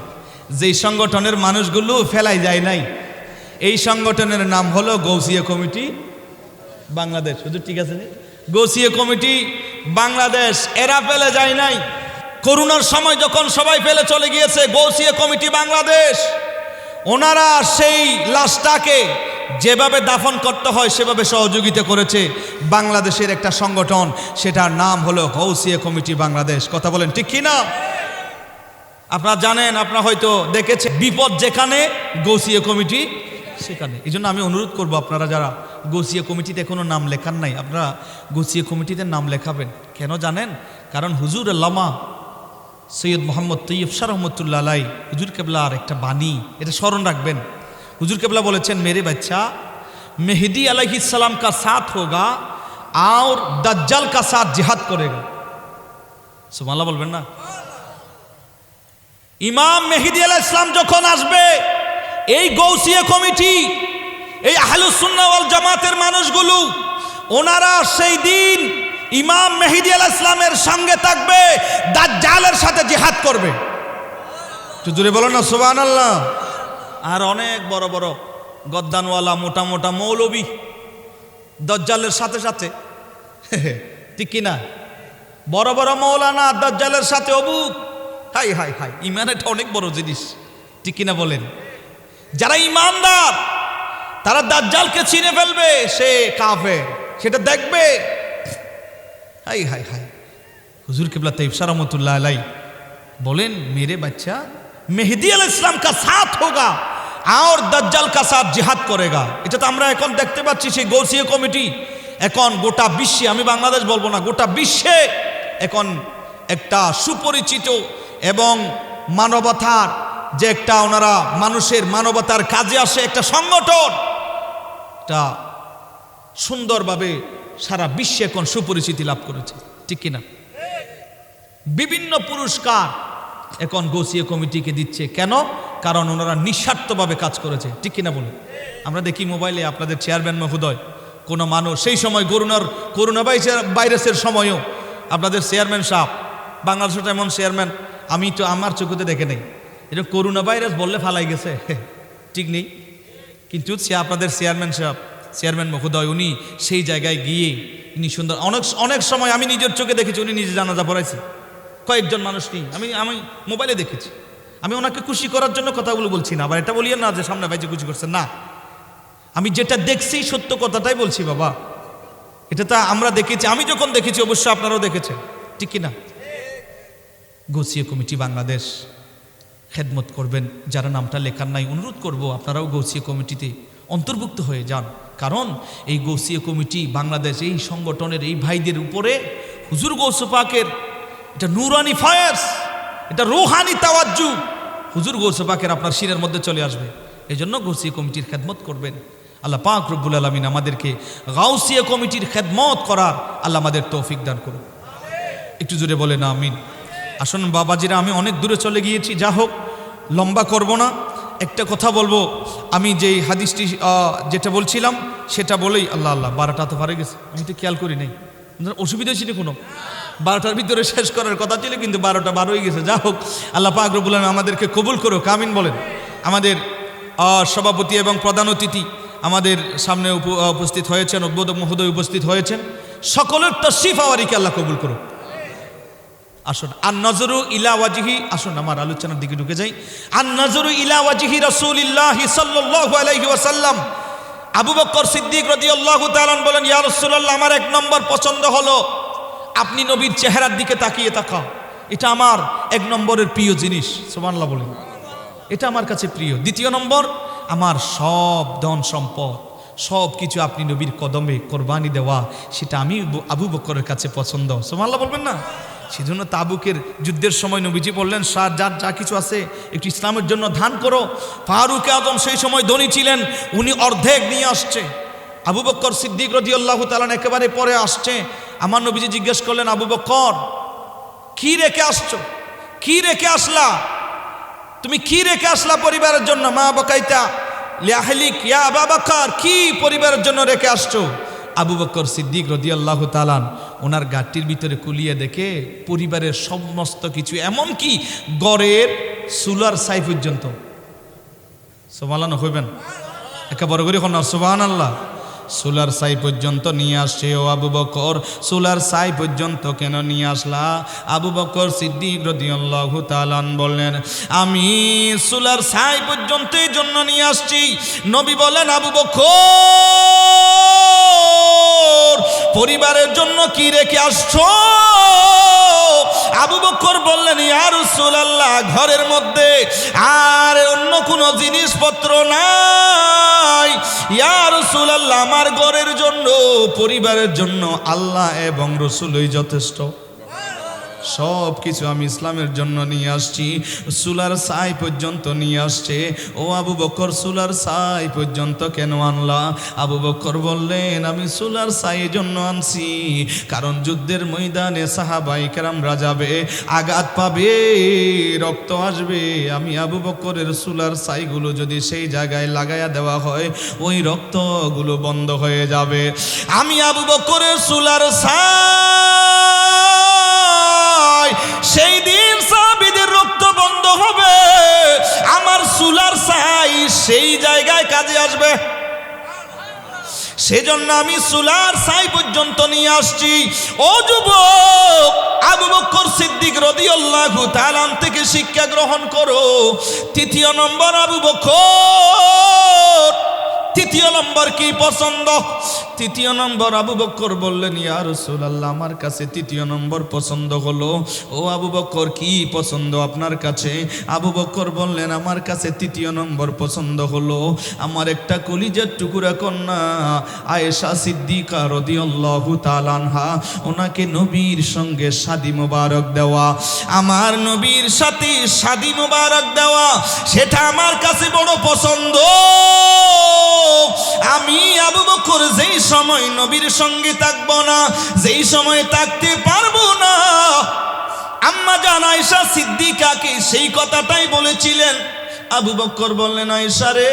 যেই সংগঠনের মানুষগুলো ফেলাই যায় নাই। এই সংগঠনের নাম হলো গৌসিয়া কমিটি বাংলাদেশ। শুধু ঠিক আছে, গৌসিয়া কমিটি বাংলাদেশ, এরা ফেলে যায় নাই। করোনার সময় যখন সবাই ফেলে চলে গিয়েছে, গৌসিয়া কমিটি বাংলাদেশ ওনারা সেই লাশটাকে যেভাবে দাফন করতে হয় সেভাবে সহযোগিতা করেছে বাংলাদেশের একটা সংগঠন, সেটার নাম হলো গৌসিয়া কমিটি বাংলাদেশ। কথা বলেন ঠিক কি না? আপনারা জানেন, আপনারা হয়তো দেখেছেন, বিপদ যেখানে গৌসিয়া কমিটি সেখানে। এই জন্য আমি অনুরোধ করব, আপনারা যারা গৌসিয়া কমিটিতে কোনো নাম লেখান নাই, আপনারা গৌসিয়া কমিটিতে নাম লেখাবেন। কেন জানেন? কারণ হুজুর আল্লামা সৈয়দ মোহাম্মদ তৈয়ব শাহ রহমতুল্লাহ আলাই হুজুর কেবলার একটা বাণী, এটা স্মরণ রাখবেন। হুজুর কেবলা বলেছেন, মেরে বাচ্চা মেহেদি अलैहिस्सलाम का साथ होगा और दज्जाल का साथ जिहाद करेगा। সুবহানাল্লাহ বলবেন না? ইমাম মেহেদি अलैहिस्सलाम যখন আসবে, এই গৌসিয়া কমিটি, এই আহলুস সুন্নাহ ওয়াল জামাতের মানুষগুলো, ওনারা সেই দিন ইমাম মেহেদি अलैहिस्सलामेর সঙ্গে থাকবে, দাজ্জালের সাথে জিহাদ করবে। একটু জোরে বলো না সুবহানাল্লাহ। আর অনেক বড় বড় গদ্দানওয়ালা মোটা মোটা মৌলবী দাজ্জালের সাথে সাথে, ঠিক কিনা? বড় বড় মৌলানা দাজ্জালের সাথে অবুক। হাই হাই হাই, ইমান এটা অনেক বড় জিনিস, ঠিক কিনা বলেন? যারা ইমানদার তারা দাজ্জালকে চিনে ফেলবে, সে কাফের, সেটা দেখবে। High high high. হুজুর কিবলা তৈয়ব শাহ রহমতুল্লাহ আলাই বলেন, মেরে বাচ্চা মেহেদি अलैहिस्सलाम का साथ होगा और दज्जाल का साथ जिहाद करेगा। এটা তো আমরা এখন দেখতে পাচ্ছি, সেই গৌসিয়া কমিটি এখন গোটা বিশ্বে, আমি বাংলাদেশ বলবো না, গোটা বিশ্বে এখন একটা সুপরিচিত এবং মানবতার যে একটা, ওনারা মানুষের মানবতার কাজে আসে একটা সংগঠন, এটা সুন্দরভাবে সারা বিশ্বে এখন সুপরিচিতি লাভ করেছে, ঠিক কিনা? বিভিন্ন পুরস্কার এখন গৌসিয়া কমিটিকে দিচ্ছে। কেন? কারণ ওনারা নিঃস্বার্থভাবে কাজ করেছে, ঠিক কিনা বলুন? আমরা দেখি মোবাইলে আপনাদের চেয়ারম্যান মহোদয়, কোনো মানুষ সেই সময় করোনা ভাইরাসের সময়ও আপনাদের চেয়ারম্যান সাহেব, বাংলাদেশের এমন চেয়ারম্যান আমি তো আমার চোখে দেখে নেই, এটা করোনা ভাইরাস বললে ফালাই গেছে, ঠিক নেই। কিন্তু সে আপনাদের চেয়ারম্যান সাহেব, চেয়ারম্যান মহোদয়, উনি সেই জায়গায় গিয়ে উনি সুন্দর, অনেক সময় আমি নিজের চোখে দেখেছি, উনি নিজে জানাজা পড়াইছে কয়েকজন মানুষ নিয়ে, আমি মোবাইলে দেখেছি। আমি ওনাকে খুশি করার জন্য কথাগুলো বলছি না, আবার এটা বলিয়ে না যে সামনে ভাইকে খুশি করছেন না। আমি যেটা দেখছি সত্য কথাটাই বলছি বাবা, এটা তো আমরা দেখেছি, আমি যখন দেখেছি অবশ্য আপনারাও দেখেছেন, ঠিক কিনা? গৌসিয়া কমিটি বাংলাদেশ খেদমত করবেন। যারা নামটা লেখার নাই, অনুরোধ করব আপনারাও গৌসিয়া কমিটিতে অন্তর্ভুক্ত হয়ে যান। কারণ এই গৌসিয়া কমিটি বাংলাদেশ, এই সংগঠনের এই ভাইদের উপরে হুজুর গৌস পাকের এটা নুরানি ফায়াজ, এটা রুহানি তাওয়াজ্জু হুজুর গৌস পাকের আপনার শিরের মধ্যে চলে আসবে। এই জন্য গৌসিয়া কমিটির খেদমত করবেন। আল্লাহ পাক রব্বুল আলামিন আমাদেরকে গাউসিয়া কমিটির খেদমত করার আল্লাহ আমাদের তৌফিক দান করুন। একটু জোরে বলে না আমিন। আসুন বাবাজিরা, আমি অনেক দূরে চলে গিয়েছি, যা হোক লম্বা করব না, একটা কথা বলবো। আমি যেই হাদিসটি যেটা বলছিলাম সেটা বলেই, আল্লাহ 12টা তো পারে গেছে, আমি তো খেয়াল করি নাই, অসুবিধা ছিল কোনো, 12টার ভিতরে শেষ করার কথা ছিল, কিন্তু 12টা 12 হয়ে গেছে। যা হোক, আল্লাহ পাক রব্বুল আলামিন আমাদেরকে কবুল করুক, আমিন বলেন। আমাদের সভাপতি এবং প্রধান অতিথি আমাদের সামনে উপস্থিত হয়েছেন, উদ্বোধক মহোদয় উপস্থিত হয়েছেন, সকলের তাশরিফ আওয়ারিকে আল্লাহ কবুল করুক। আসুন, আন নজরু ইলা ওয়াজহি, আসুন আমার আলোচনার দিকে ঢুকে যাই। আন নজরু ইলা ওয়াজহি রাসূলিল্লাহ সাল্লাল্লাহু আলাইহি ওয়াসাল্লাম, আবু বকর সিদ্দিক রাদিয়াল্লাহু তাআলা বলেন, ইয়া রাসূলুল্লাহ, আমার এক নম্বর পছন্দ হলো আপনি নবীর চেহারার দিকে তাকিয়ে থাকা, এটা আমার এক নম্বরের প্রিয় জিনিস। সুবহানাল্লাহ বলেন, এটা আমার কাছে প্রিয়। দ্বিতীয় নম্বর, আমার সব ধন সম্পদ সব কিছু আপনি নবীর কদমে কোরবানি দেওয়া, সেটা আমি আবু বকরের কাছে পছন্দ। সুবহানাল্লাহ বলবেন না? সেজন্য তাবুকের যুদ্ধের সময় নবীজি বললেন, যার যা কিছু আছে একটু ইসলামের জন্য দান করো। ফারুক আজম সেই সময় ধনী ছিলেন, উনি অর্ধেক নিয়ে আসছে। আবু বকর সিদ্দিক রাদিয়াল্লাহু তাআলা একেবারে পরে আসছে। আমার নবীজি জিজ্ঞেস করলেন, আবু বকর কি রেখে আসছো, কি রেখে আসলা, তুমি কি রেখে আসলা পরিবারের জন্য? মা বাকাইতা লিআহলিক ইয়া আবু বকর, কি পরিবারের জন্য রেখে আসছো? আবু বকর সিদ্দিক রাদিয়াল্লাহু তাআলা ওনার গাটির ভিতরে কুলিয়ে দেখে পরিবারের সমস্ত কিছু, এমনকি গড়ের সুলার ছাই পর্যন্ত। সুবহানাল্লাহ হইবেন, একেবারে করে কোন সুবহানাল্লাহ। সুলার সাই পর্যন্ত নিয়ে আসছে। ও আবু বকর, সুলার সাই পর্যন্ত কেন নিয়ে আসলা? আবু বকর সিদ্দিক রাদিয়াল্লাহু তাআলা বললেন, আমি সুলার সাই পর্যন্ত এই জন্য নিয়ে আসছি। নবী বলেন, আবু বকর পরিবারের জন্য কি রেখে আসছো? আবু বকর বললেন, ইয়া রাসূলুল্লাহ, ঘরের মধ্যে আর অন্য কোনো জিনিসপত্র নাই। ইয়া রাসূলুল্লাহ, আমার ঘরের জন্য, পরিবারের জন্য আল্লাহ এবং রাসূলই যথেষ্ট। সব কিছু আমি ইসলামের জন্য নিয়ে আসছি। সুলার সাই পর্যন্ত নিয়ে আসছে। ও আবু বকর, সুলার সাই পর্যন্ত কেন আনলা? আবু বকর বললেন, আমি সুলার সাই জন্য আনছি কারণ যুদ্ধের ময়দানে সাহাবায়ে কেরামরা যাবে, আঘাত পাবে, রক্ত আসবে। আমি আবু বকরের সুলার সাইগুলো যদি সেই জায়গায় লাগাইয়া দেওয়া হয়, ওই রক্তগুলো বন্ধ হয়ে যাবে। আমি আবু বকরের সুলার সেই দিন সাহাবীদের রক্ত বন্ধ হবে, আমার সুলার সাই সেই জায়গায় কাজে আসবে। সেজন্য আমি সুলার সাই পর্যন্ত নিয়ে আসছি। ও যুবক, আবু বকর সিদ্দিক রাদিয়াল্লাহু তাআলা থেকে শিক্ষা গ্রহণ করো। তৃতীয় নম্বর, আবু বকর তৃতীয় নম্বর কি পছন্দ? তৃতীয় নম্বর আবু বকর বললেন, ইয়া রাসূলুল্লাহ, আমার কাছে তৃতীয় নম্বর পছন্দ হলো। ও আবু বকর, কি পছন্দ আপনার কাছে? আবু বকর বললেন, আমার কাছে তৃতীয় নম্বর পছন্দ হলো আমার একটা কলিজার টুকরা কন্যা আয়েশা সিদ্দিকা রাদিয়াল্লাহু তাআলা আনহা, ওনাকে নবীর সঙ্গে শাদী মোবারক দেওয়া, আমার নবীর সাথে শাদী মোবারক দেওয়া, সেটা আমার কাছে বড় পছন্দ। আমি আবু বকর যেই সময় নবীর সঙ্গে থাকবো না, যেই সময় থাকতে পারবো না, আম্মা জান আয়েশা সিদ্দিকাকে সেই কথাটাই বলেছিলেন। আবু বকর বললেন, আয়েশা রে,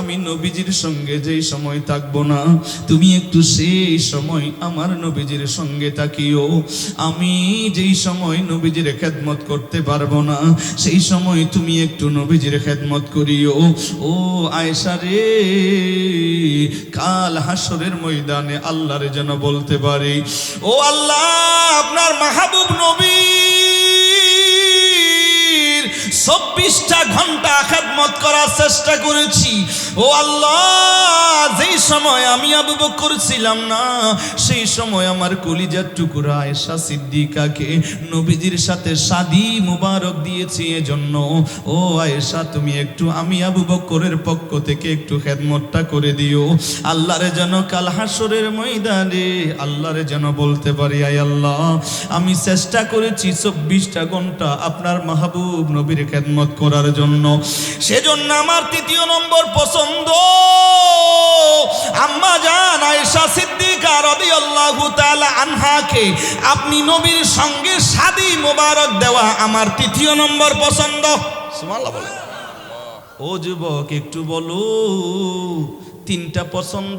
আমি নবীজির সঙ্গে যেই সময় থাকবো না, তুমি একটু সেই সময় আমার নবীজির সঙ্গে থাকিও। আমি যেই সময় নবীজির খেদমত করতে পারবো না, সেই সময় তুমি একটু নবীজির খেদমত করিও। ও আয়েশা রে, কাল হাসরের ময়দানে আল্লাহরে যেন বলতে পারি, ও আল্লাহ, আপনার মাহবুব নবী 24টা ঘন্টা খেদমত করার চেষ্টা করেছি। ও আল্লাহ, যেই সময় আমি আবু বকর ছিলাম না, সেই সময় আমার কলিজার টুকরা আয়েশা সিদ্দিকাকে নবীজির সাথে শাদী মুবারক দিয়েছি। এজন্য ও আয়েশা, তুমি একটু আমি আবু বকরের পক্ষ থেকে একটু খেদমতটা করে দিও। আল্লাহরে যেন কাল হাসরের ময়দানে আল্লাহরে যেন বলতে পারি, আয় আল্লাহ, আমি চেষ্টা করেছি 24টা ঘন্টা আপনার মাহবুব নবীর খেদমত করার জন্য। সেজন্য আমার তৃতীয় নম্বর পছন্দ আম্মা জান আয়েশা সিদ্দিকা রাদিয়াল্লাহু তাআলা আনহাকে আপনি নবীর সঙ্গে শাদী মোবারক দেওয়া আমার তৃতীয় নম্বর পছন্দ। সুবহানাল্লাহ বলে। ও যুবক, একটু বলো, তিনটা পছন্দ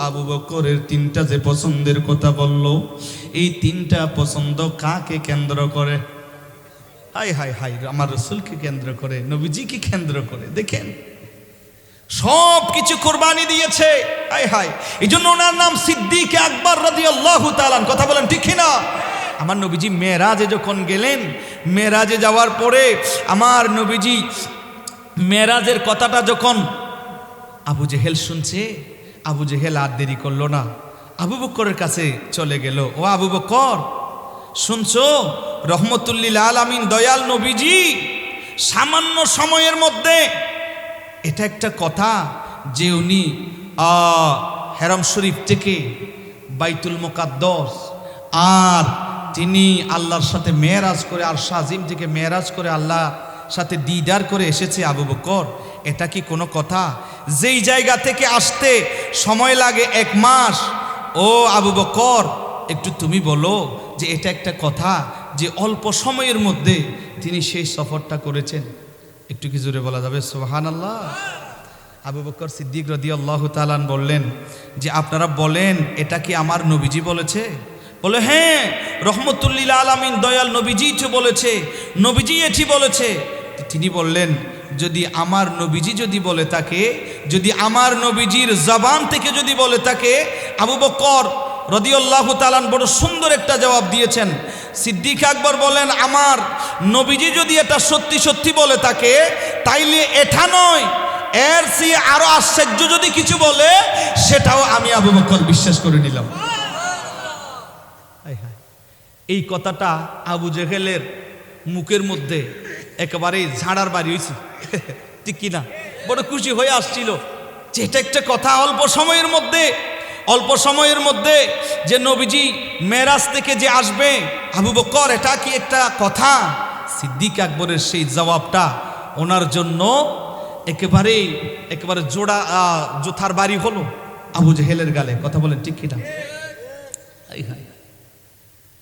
আবু বকরের, তিনটা যে পছন্দের কথা বললো, এই তিনটা পছন্দ কাকে কেন্দ্র করে? হাই হাই হাই, আমার রাসূলকে কেন্দ্র করে, নবীজিকে কেন্দ্র করে। দেখেন, সব কিছু কোরবানি দিয়েছে। হাই হাই, এই জন্য ওনার নাম সিদ্দিক আকবর রাদিয়াল্লাহু তাআলা। কথা বলেন ঠিক কিনা? আমার নবীজি মেরাজে যখন গেলেন, মেরাজে যাওয়ার পরে আমার নবীজি মেরাজের কথাটা যখন আবু জেহেল শুনছে, আবু জেহেল আর দেরি করলো না, আবু বকরের কাছে চলে গেল। ও আবু বকর, শুনছো, রহমতুল্লিল আলামিন দয়াল নবীজি সামান্য সময়ের মধ্যে, এটা একটা কথা যে উনি হেরাম শরীফ থেকে বাইতুল মুকাদ্দাস, আর তিনি আল্লাহর সাথে মেরাজ করে, আর শাজিম থেকে মেরাজ করে আল্লাহ সাথে দিদার করে এসেছে। আবু বকর, এটা কি কোনো কথা? যেই জায়গা থেকে আসতে সময় লাগে 1 মাস, ও আবু বকর, একটু তুমি বলো যে এটা একটা কথা যে অল্প সময়ের মধ্যে তিনি সেই সফরটা করেছেন? একটু কি জোরে বলা যাবে সুবহানাল্লাহ? আবু বকর সিদ্দিক রাদিয়াল্লাহু তাআলা বললেন যে আপনারা বলেন, এটা কি আমার নবীজি বলেছে? বলে, হ্যাঁ, রহমতুল্লিল আলামিন দয়াল নবীজি তো বলেছে, নবীজি এটি বলেছে। তিনি বললেন, যদি আমার নবীজি যদি বলে থাকে, যদি আমার নবীজির জবান থেকে যদি বলে থাকে, আবু বকর রাদিয়াল্লাহু তাআলা বড় সুন্দর একটা জবাব দিয়েছেন। সিদ্দিক আকবর বলেন, আমার নবীজি যদি এটা সত্যি সত্যি বলে থাকে, তাইলে এটা নয়, এর চেয়ে আরো আশ্চর্য যদি কিছু বলে, সেটাও আমি আবু বকর বিশ্বাস করে নিলাম। এই কথাটা আবু জেহেলের মুখের মধ্যে একেবারে ঝাড়ার বাড়ি হয়েছে, ঠিক কিনা? বড় খুশি হয়ে আসছিল যে এটা একটা কথা, অল্প সময়ের মধ্যে যে নবীজি মেরাজ থেকে যে আসবে, আবু বকর এটা কি একটা কথা? সিদ্দিক আকবরের সেই জবাবটা ওনার জন্য একেবারে জোথার বাড়ি হলো আবু জেহেলের গালে। কথা বলেন ঠিক কিনা?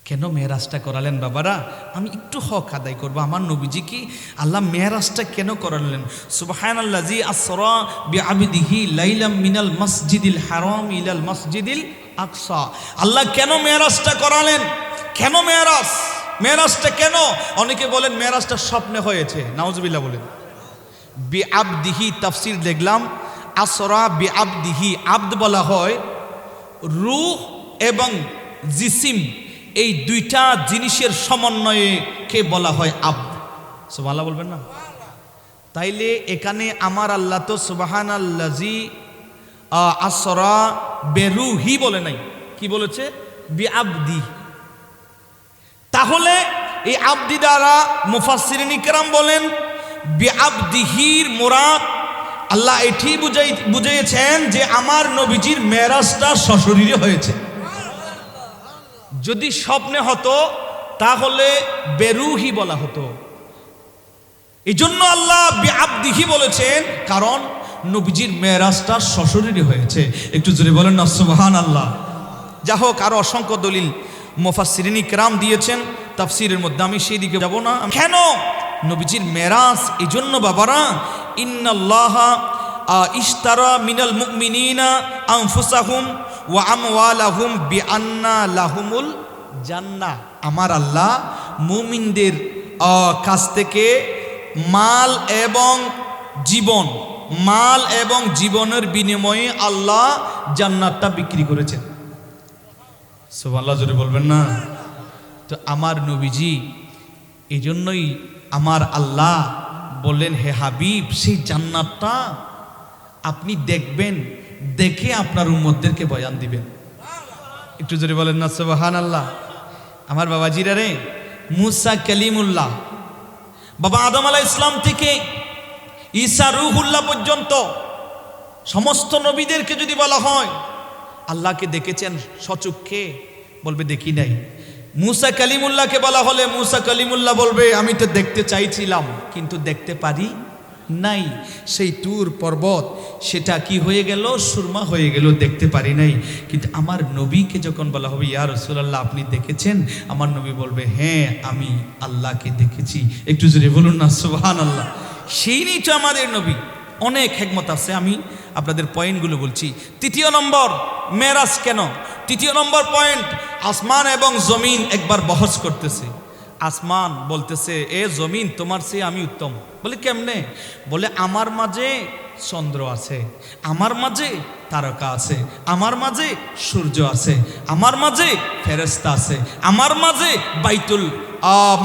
কেন মেরাজটা করালেন বাবারা? আমি একটু হক আদায় করবো। আমার নবীজি কি আল্লাহ মেরাজটা কেন করালেন? সুবহানাল্লাযী আসরা বিআবদিহি লাইলাম মিনাল মসজিদিল হারাম ইলাল মসজিদিল আকসা। আল্লাহ কেন মেরাজটা করালেন? কেন মেরাজটা কেন? অনেকে বলেন মেরাজটা স্বপ্নে হয়েছে, নাউজুবিল্লাহ বলেন। বিআবদিহি তাফসীর দেখলাম, আসরা বিআবদিহি, আব্দ বলা হয় রূহ এবং জিসিম, এই দুইটা জিনিসের সমন্বয়ে কে বলা হয় আব্দ। সুবহানাল্লাহ বলবেন না? তাইলে এখানে আমার আল্লাহ তো সুবহানাল্লাযী আসরা বেরুহি বলে নাই, কি বলেছে? বিআবদি। তাহলে এই আব্দি দ্বারা মুফাসসিরিন ইকরাম বলেন বিআবদিহির মুরাদ আল্লাহ এটি বুঝিয়েছেন যে আমার নবীজির মেরাজটা সশরীরে হয়েছে। যদি স্বপ্নে হতো তাহলে বেরুহি বলা হতো। এই জন্য আল্লাহ বিআবদিহি বলেছেন, কারণ নবীজির মেরাজটা সশরীরে হয়েছে। একটু জোরে বলেন না সুবহানাল্লাহ। যা হোক, আরো অসংখ্য দলিল মুফাসসিরিন ইকরাম দিয়েছেন তাফসীরের মধ্যে, আমি সেই দিকে যাব না। কেন নবীজির মেরাজ? এই জন্য বাবারা, ইন্নাল্লাহা ইশতারা মিনাল মুমিনিনা আনফুসাহুম ওয়া আমওয়ালাহুম বিআন্না লাহুমুল জান্নাহ। আমার আল্লাহ মুমিনদের কাছ থেকে মাল এবং জীবনের বিনিময়ে আল্লাহ জান্নাতটা বিক্রি করেছেন। সুবহানাল্লাহ, জোরে বলবেন না? তো আমার নবীজি, এই জন্যই আমার আল্লাহ বললেন, হে হাবিব, সেই জান্নাতটা আপনি দেখবেন, দেখে আপনার উম্মতদেরকে বয়ান দিবেন। একটু জোরে বলেন না সুবহানাল্লাহ। আমার বাবাজিরা রে, মুসা কালিমুল্লাহ, বাবা আদম আলাইহিস সালাম থেকে ঈসা রূহুল্লাহ পর্যন্ত সমস্ত নবীদেরকে যদি বলা হয় আল্লাহকে দেখেছেন সচক্ষে, বলবে দেখি নাই। মুসা কালিমুল্লাহকে বলা হলে মুসা কালিমুল্লাহ বলবে আমি তো দেখতে চাইছিলাম কিন্তু দেখতে পারি নাই। সেই তুর পর্বত সেটা কি হয়ে গেল? সুরমা হয়ে গেল, দেখতে পারি নাই। কিন্তু আমার নবীকে যখন বলা হবে ইয়া রাসূলুল্লাহ আপনি দেখেছেন, আমার নবী বলবে হ্যাঁ আমি আল্লাহকে দেখেছি। একটু জোরে বলুন না সুবহানাল্লাহ। সেই নিয়ে তো আমাদের নবী, অনেক হিকমত আছে। আমি আপনাদের পয়েন্টগুলো বলছি। তৃতীয় নম্বর, মেরাজ কেন? তৃতীয় নম্বর পয়েন্ট, আসমান এবং জমিন একবার বহস করতেছে। আসমান বলতেছে, এ জমিন তোমার চেয়ে আমি উত্তম। বলে কেমনে? বলে আমার মাঝে চন্দ্র আছে, আমার মাঝে তারকা আছে, আমার মাঝে সূর্য আছে, আমার মাঝে ফেরেশতা আছে, আমার মাঝে বাইতুল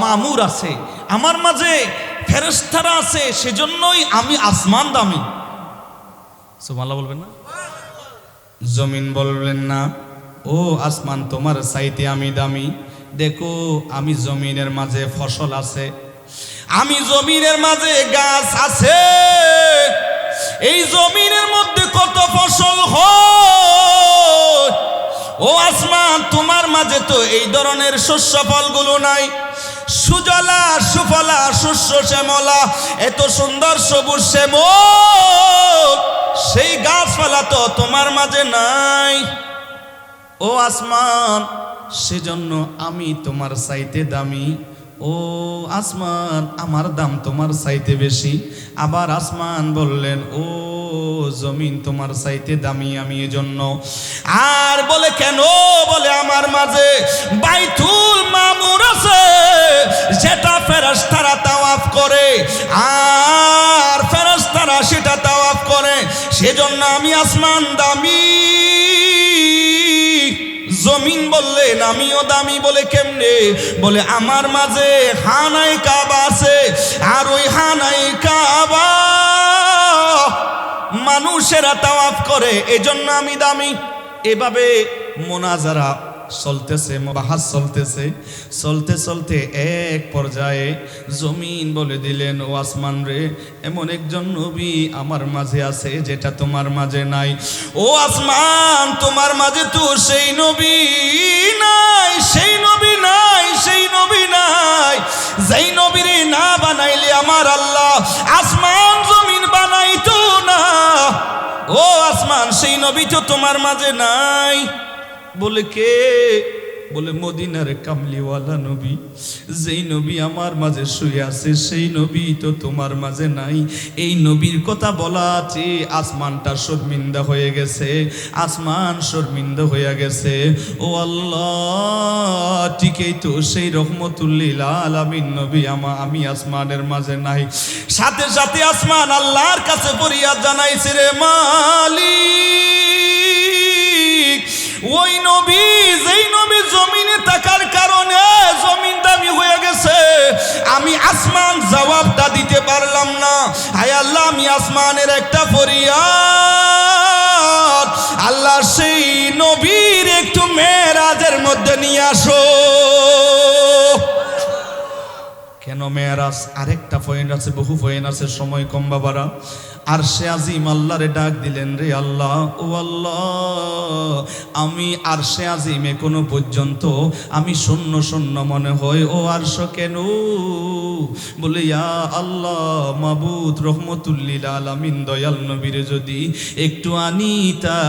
মামুর আছে, আমার মাঝে ফেরেশতারা আছে, সেজন্যই আমি আসমান দামি। সুবহানাল্লাহ বলবেন না? জমিন বলবেন না, ও আসমান তোমার চাইতে আমি দামি। দেখো আমি জমিনের মাঝে ফসল আছে, আমি জমিনের মাঝে গাছ আছে, এই জমিনের মধ্যে কত ফসল হয়। ও আসমান তোমার মাঝে তো এই ধরনের শস্য ফলগুলো নাই, সুজলা সুফলা শস্য শ্যামলা, এত সুন্দর সবুজ শ্যামল সেই গাছপালা তো তোমার মাঝে নাই। ও আসমান, সেজন্য আমি তোমার চাইতে দামি। ও আসমান, আমার দাম তোমার চাইতে বেশি। আবার আসমান বললেন, ও জমিন তোমার চাইতে দামি আমি এজন্য। আর বলে কেন? বলে আমার মাঝে বাইতুল মামুর নূর আছে যেটা ফেরেশতারা তাওয়াফ করে, আর ফেরেশতারা সেটা তাওয়াফ করে। সেজন্য আমি আসমান দামি, জমিন বললেন আমিও দামি। বলে কেমনে? বলে আমার মাঝে হানায়ে কাবা আছে, আর ওই হানায়ে কাবা মানুষেরা তাওয়াফ করে, এজন্য আমি দামি। এভাবে মোনাজারা চলতেছে, বাহাস চলতেছে, চলতে চলতে এক পর্যায়ে জমিন বলে দিলেন, ও আসমান রে, এমন একজন নবী আমার মাঝে আছে যেটা তোমার মাঝে নাই। ও আসমান, তোমার মাঝে তো সেই নবী নাই, সেই নবী নাই, সেই নবী নাই, যেই নবীরে না বানাইলে আমার আল্লাহ আসমান জমিন বানাইতো না। ও আসমান, সেই নবী তো তোমার মাঝে নাই। বলে কে? বলে মদিনার কামলিওয়ালা নবী, যেই নবী আমার মাঝে শুয়ে আছে সেই নবী তো তোমার মাঝে নাই। এই নবীর কথা বলাতে আসমানটা শর্মিন্দা হয়ে গেছে, আসমান শর্মিন্দা হয়ে গেছে। ও আল্লাহ, ঠিকই তো, সেই রহমতুল্লিল আলামিন নবী আমি আসমানের মাঝে নাই। সাথে সাথে আসমান আল্লাহর কাছে ফরিয়াদ জানাইছে, রে মালিক, ওই নবী, যেই নবী জমিনে থাকার কারণে জমিন দামি হয়ে গেছে, আমি আসমান জবাবটা দিতে পারলাম না। হায় আল্লাহ, আমি আসমানের একটা ফরিয়াদ, আল্লাহ সেই নবীর একটু মেরাজের মধ্যে নিয়ে আসো। কেন মেরাজ? আরেকটা পয়েন্ট আছে, বহু পয়েন্ট আছে, সময় কম বাবারা। আরশে আজিম আল্লাহরে ডাক দিলেন, রে আল্লাহ, ও আল্লাহ, আমি আরশে আজিমে কোনো পর্যন্ত আমি শূন্য শূন্য মনে হয়, ও আরশ কেন? বলে ইয়া আল্লাহ, মাবুদ রহমতুল্লিল আলামিন দয়াল নবীরে যদি একটু আনিতা,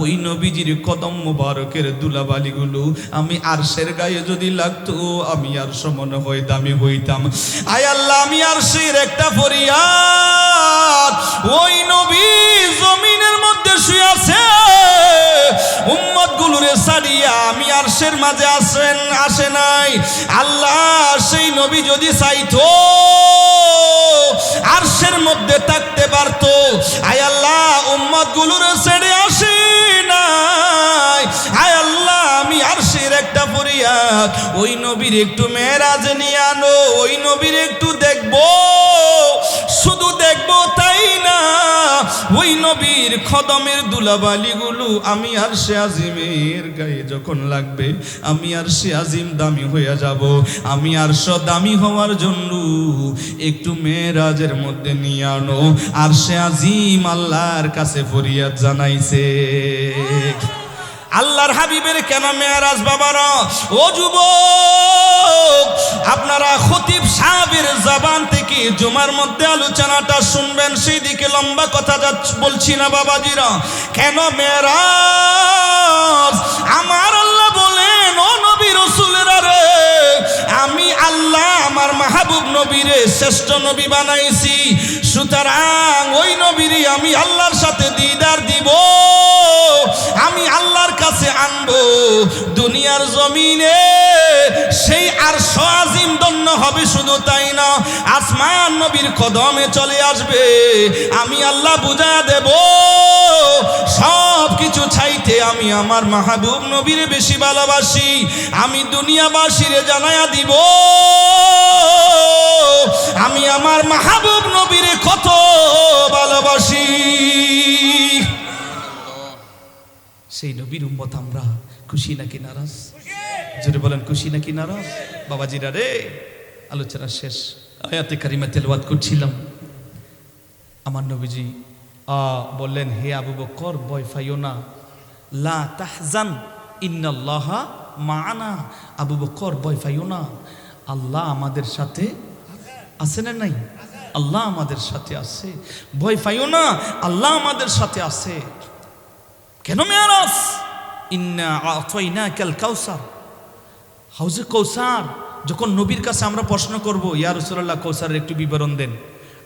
ওই নবীজির কদম মোবারকের দুলাবালিগুলো আমি আরশের গায়ে যদি লাগতো, আমি আরশ মনে হয় দামি হইতাম। আয় আল্লাহ, আমি আরশের একটা ফরিয়াদ, ওই নবী জমিনের মধ্যে শুয়ে আছে, উম্মত গুলোরে সারিয়া আমি আরশের মাঝে আসে নাই। আল্লাহ, সেই নবী যদি চাইতো আরশের মধ্যে থাকতে পারতো। আয় আল্লাহ, উম্মত গুলোরে ছেড়ে আসে নাই। আয় আল্লাহ, আমি আরশের একটা ফরিয়াদ, ওই নবীর একটু মেরাজ নিয়ে আনো, ওই নবীর একটু দেখবো, শুধু দেখবো তাই না, ওই নবীর কদমের দুলাবালিগুলো আমি আরশে আজিমের গায়ে যখন লাগবে, আমি আরশে আজিম দামি হয়ে যাব। আমি আরশ দামি হওয়ার জন্য একটু মেরাজের মধ্যে নিয়ে আনো। আরশে আজিম আল্লাহর কাছে ফরিয়াদ জানাইছে। আল্লাহর হাবিবের কেন মেরাজ বাবারা? ও যুবক, আপনারা খতিব সাহেবের জবান থেকে জুমার মধ্যে আলোচনাটা শুনবেন, সেই দিকে লম্বা কথা বলছি না বাবাজিরা। কেন মেরাজ? আমার আল্লাহ বলেন, ও নবী রাসূলেরা রে, আমি আল্লাহ আমার মাহবুব নবীরে শ্রেষ্ঠ নবী বানাইছি, সুতরাং ওই নবীরই আমি আল্লাহর সাথে দিদার দিব, আমি আল্লাহর কাছে আনবো। দুনিয়ার জমিনে সেই আরশ আজিম দন্য হবে, শুধু তাই না, আসমান নবীর কদমে চলে আসবে। আমি আল্লাহ বুঝা দেব, সব কিছু চাইতে আমি আমার মাহবুব নবীরে বেশি ভালোবাসি। আমি দুনিয়াবাসীরে জানায়া দিব আমি আমার মাহবুব নবীরে কত ভালোবাসি। সেই নবীর উম্মত আমরা, খুশি নাকি নারাজ? জোরে বলেন, খুশি নাকি নারাজ? বাবাজিরা রে, আলোচনা শেষ, আয়াতে কারিমা তেলাওয়াত করছিলাম। আমার নবীজি বললেন, হে আবু বকর, ভয় পাইও না, লা তাহজান ইন্নাল্লাহা মাআনা। আবু বকর, ভয় পাইও না, আল্লাহ আমাদের সাথে আছে না নাই? আল্লাহ আমাদের সাথে আছে, ভয় পাইও না, আল্লাহ আমাদের সাথে আছে। কেন মেরাজ? ইন্না আতাইনাকাল কাউসার, হাউজে কৌসার। যখন নবীর কাছে আমরা প্রশ্ন করব, ইয়া রাসূলুল্লাহ, কৌসারের একটু বিবরণ দেন,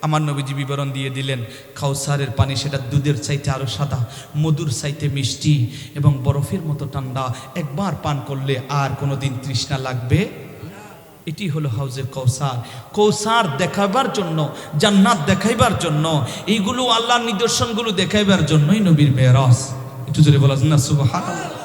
আমার নবীজি বিবরণ দিয়ে দিলেন, কাউসারের পানি সেটা দুধের চাইতে আরও সাদা, মধুর চাইতে মিষ্টি এবং বরফের মতো ঠান্ডা। একবার পান করলে আর কোনো দিন তৃষ্ণা লাগবে। এটি হলো হাউজে কাউসার। কাউসার দেখাবার জন্য, জান্নাত দেখাইবার জন্য, এইগুলো আল্লাহর নিদর্শনগুলো দেখাইবার জন্যই নবীর মেরাজ। একটু জোরে বলা না সুবহানাল্লাহ।